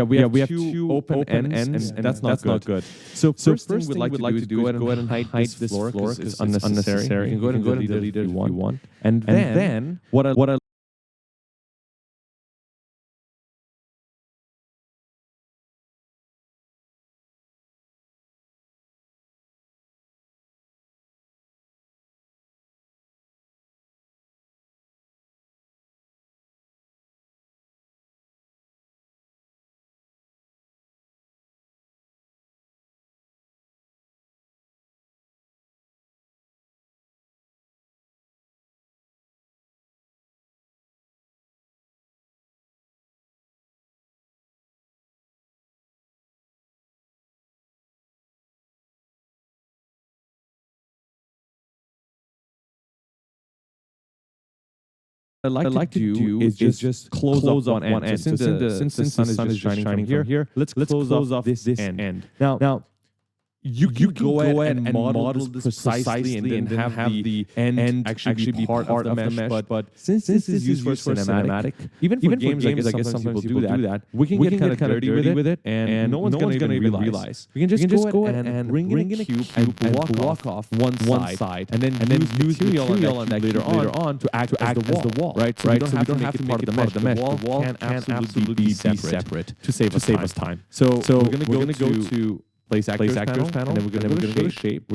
we have two open ends, and that's not good. So first thing we'd like to do is go ahead and hide this floor because it's unnecessary. You can go ahead and delete it if you want. And then what I like to do is just close off one end. So since the sun is shining from here, let's close off this end. Now, you can go ahead and model this precisely and have the end actually be part of the mesh. But since this is used for cinematic, even for games, I guess sometimes people do that, we can get kind of dirty with it, and no one's going to even realize. We can just go ahead and bring in a cube and block off one side, and then use material on that later on to act as the wall, right? So we don't have to make it part of the mesh. The wall can absolutely be separate to save us time. So we're going to go to Place actors panel, and then we're going to go to shape.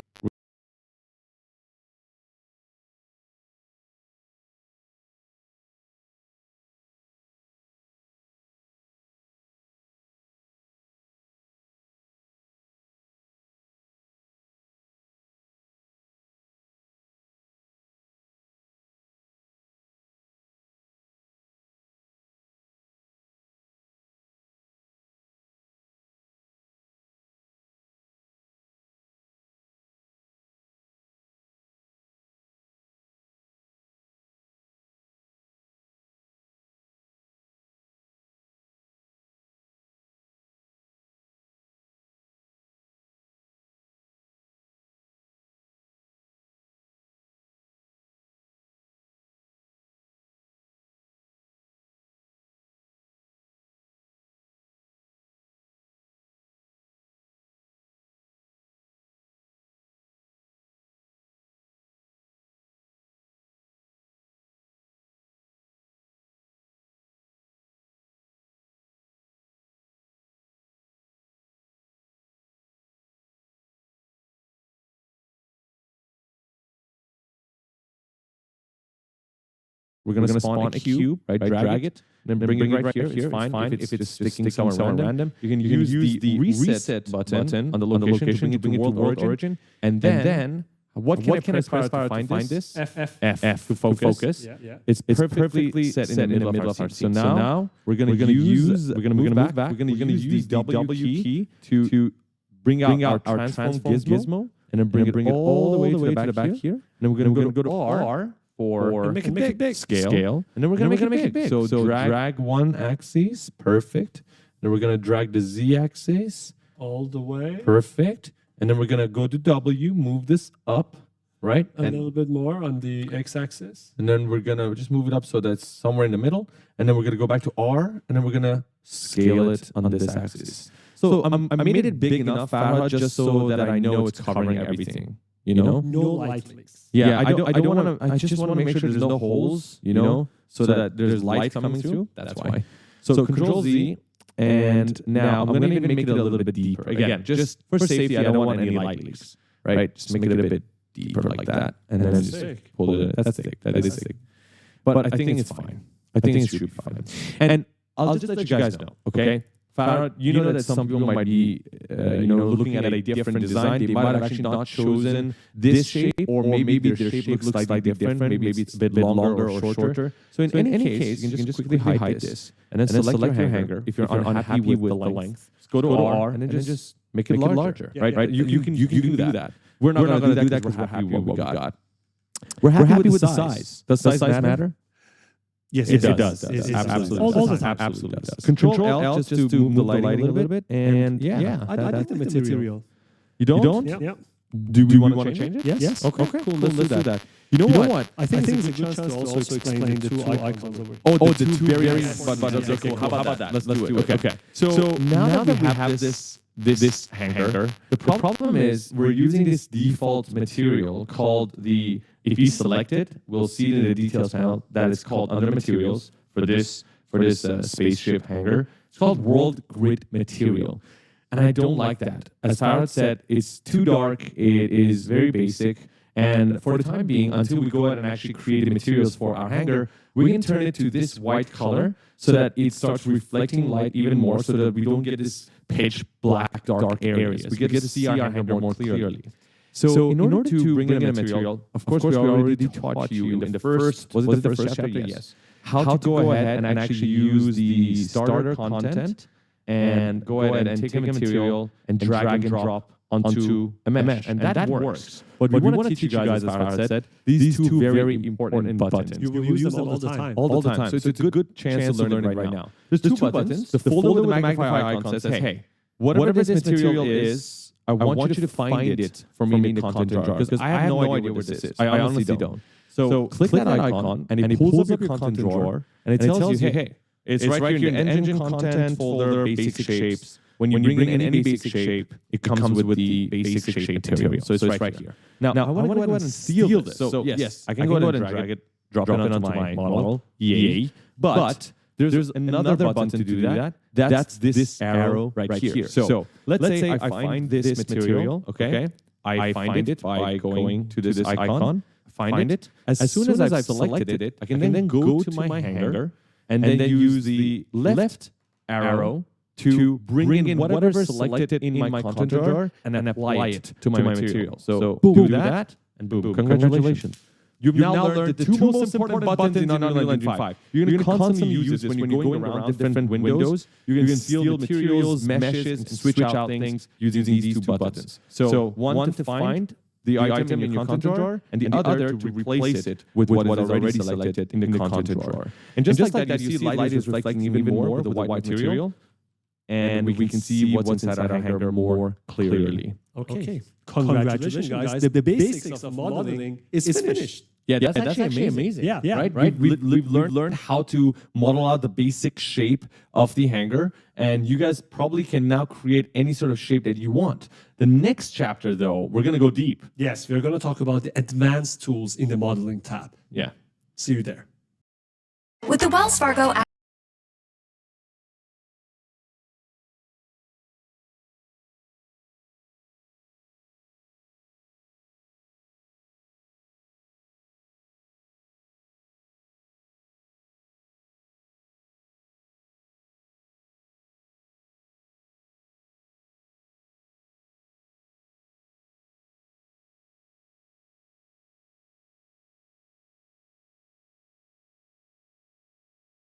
We're going to spawn a cube, right? Drag it, then bring it right here. It's fine if it's just sticking somewhere random. You can use the reset button on the location to bring it to world origin. And then, what can I press to find this? F to focus. It's perfectly set in the middle of our scene. So now we're going to move back. We're going to use the W key to bring out our transform gizmo, and then bring it all the way to the back here. And then we're going to go to R for make it big scale, and then we're gonna make it big. So drag one axis, perfect. Then we're gonna drag the Z axis all the way, perfect. And then we're gonna go to W, move this up, right? A little bit more on the X axis. And then we're gonna just move it up so that's somewhere in the middle. And then we're gonna go back to R, and then we're gonna scale it on this axis. So I made it big enough, Farhad, just so that I know it's covering everything. You know, no light leaks. Yeah, I don't want to. I just want to make sure there's no holes. You know, so that there's light coming through. That's why. So Control Z, and now I'm going to even make it a little bit deeper. Again, just for safety, I don't want any light leaks. Right, just make it a bit deeper like that, and then just pull it. That's thick. That is thick. But I think it's fine. I think it should be fine. And I'll just let you guys know, okay? Farhad, you know that some people might be, looking at a different design. They might have actually not chosen this shape, or maybe their shape looks slightly different. Maybe it's a bit longer or shorter. So in any case, you can just quickly hide this, and then select your hanger. If you're unhappy with the length, just go to R, and then just Make it larger, right? You can do that. We're not going to do that because we're happy with what we got. We're happy with the size. Does size matter? Yes, it does. Absolutely. All the time. Absolutely does. Control L just to move the lighting a little bit. And I like the material. You don't? Yeah. Do we want to change it? Yes. Okay, cool. Let's do that. You know what? I think it's a good chance to also explain the two icons over. Oh, the two various buttons. Okay, cool. How about that? Let's do it. Okay. So now that we have this hanger, the problem is we're using this default material called the, if you select it, we'll see it in the details panel, that is called under materials for this spaceship hanger. It's called world grid material. And I don't like that. As Farhad said, it's too dark, it is very basic, and for the time being, until we go ahead and actually create the materials for our hanger, we can turn it to this white color so that it starts reflecting light even more so that we don't get this pitch black, dark areas. We get to see our hanger more clearly. So in order to bring in a material, of course, we already taught you in the first, was it the first chapter? Yes. How to go ahead and actually use the starter content and go ahead and take a material and drag and drop onto a mesh. And that works. But we want to teach you guys, as Farhad said, these two very important buttons. You will use them all the time. All the time. So it's a good chance to learn it right now. There's two buttons. The folder with the magnify icon says, hey, whatever this material is, I want you to find it for me in the content jar. Because I have no idea what this is. I honestly don't. So click that icon, and it pulls up your content drawer, and it tells you, hey, it's right here in the engine content folder, basic shapes. When you bring in any basic shape, it comes with the basic shape material. So it's right here. Now I want to go ahead and steal this. So yes, I can go ahead and drag it, drop it onto my model. Yay. But there's another button to do that. That's this arrow right here. So let's say I find this material, okay? I find it by going to this icon, find it. As soon as I've selected it, I can then go to my hanger and then use the left arrow to bring in whatever selected in my content jar and then apply it to my material. So do that, and boom, congratulations. You've now learned the two most important buttons in Unreal Engine 5. You're going to constantly use this when you're going around different windows. You can steal materials, meshes, and switch out things using these two buttons. So one to find the item in your content jar, and the other to replace it with what is already selected in the content drawer. And just like that, you see light is reflecting even more with the white material, and we can see what's inside our hanger more clearly. Okay. Congratulations, guys. The basics of modeling is finished. Yeah, that's actually amazing. Yeah. Right? We've learned how to model out the basic shape of the hanger, and you guys probably can now create any sort of shape that you want. The next chapter, though, we're going to go deep. Yes, we're going to talk about the advanced tools in the modeling tab. Yeah. See you there. With the Wells Fargo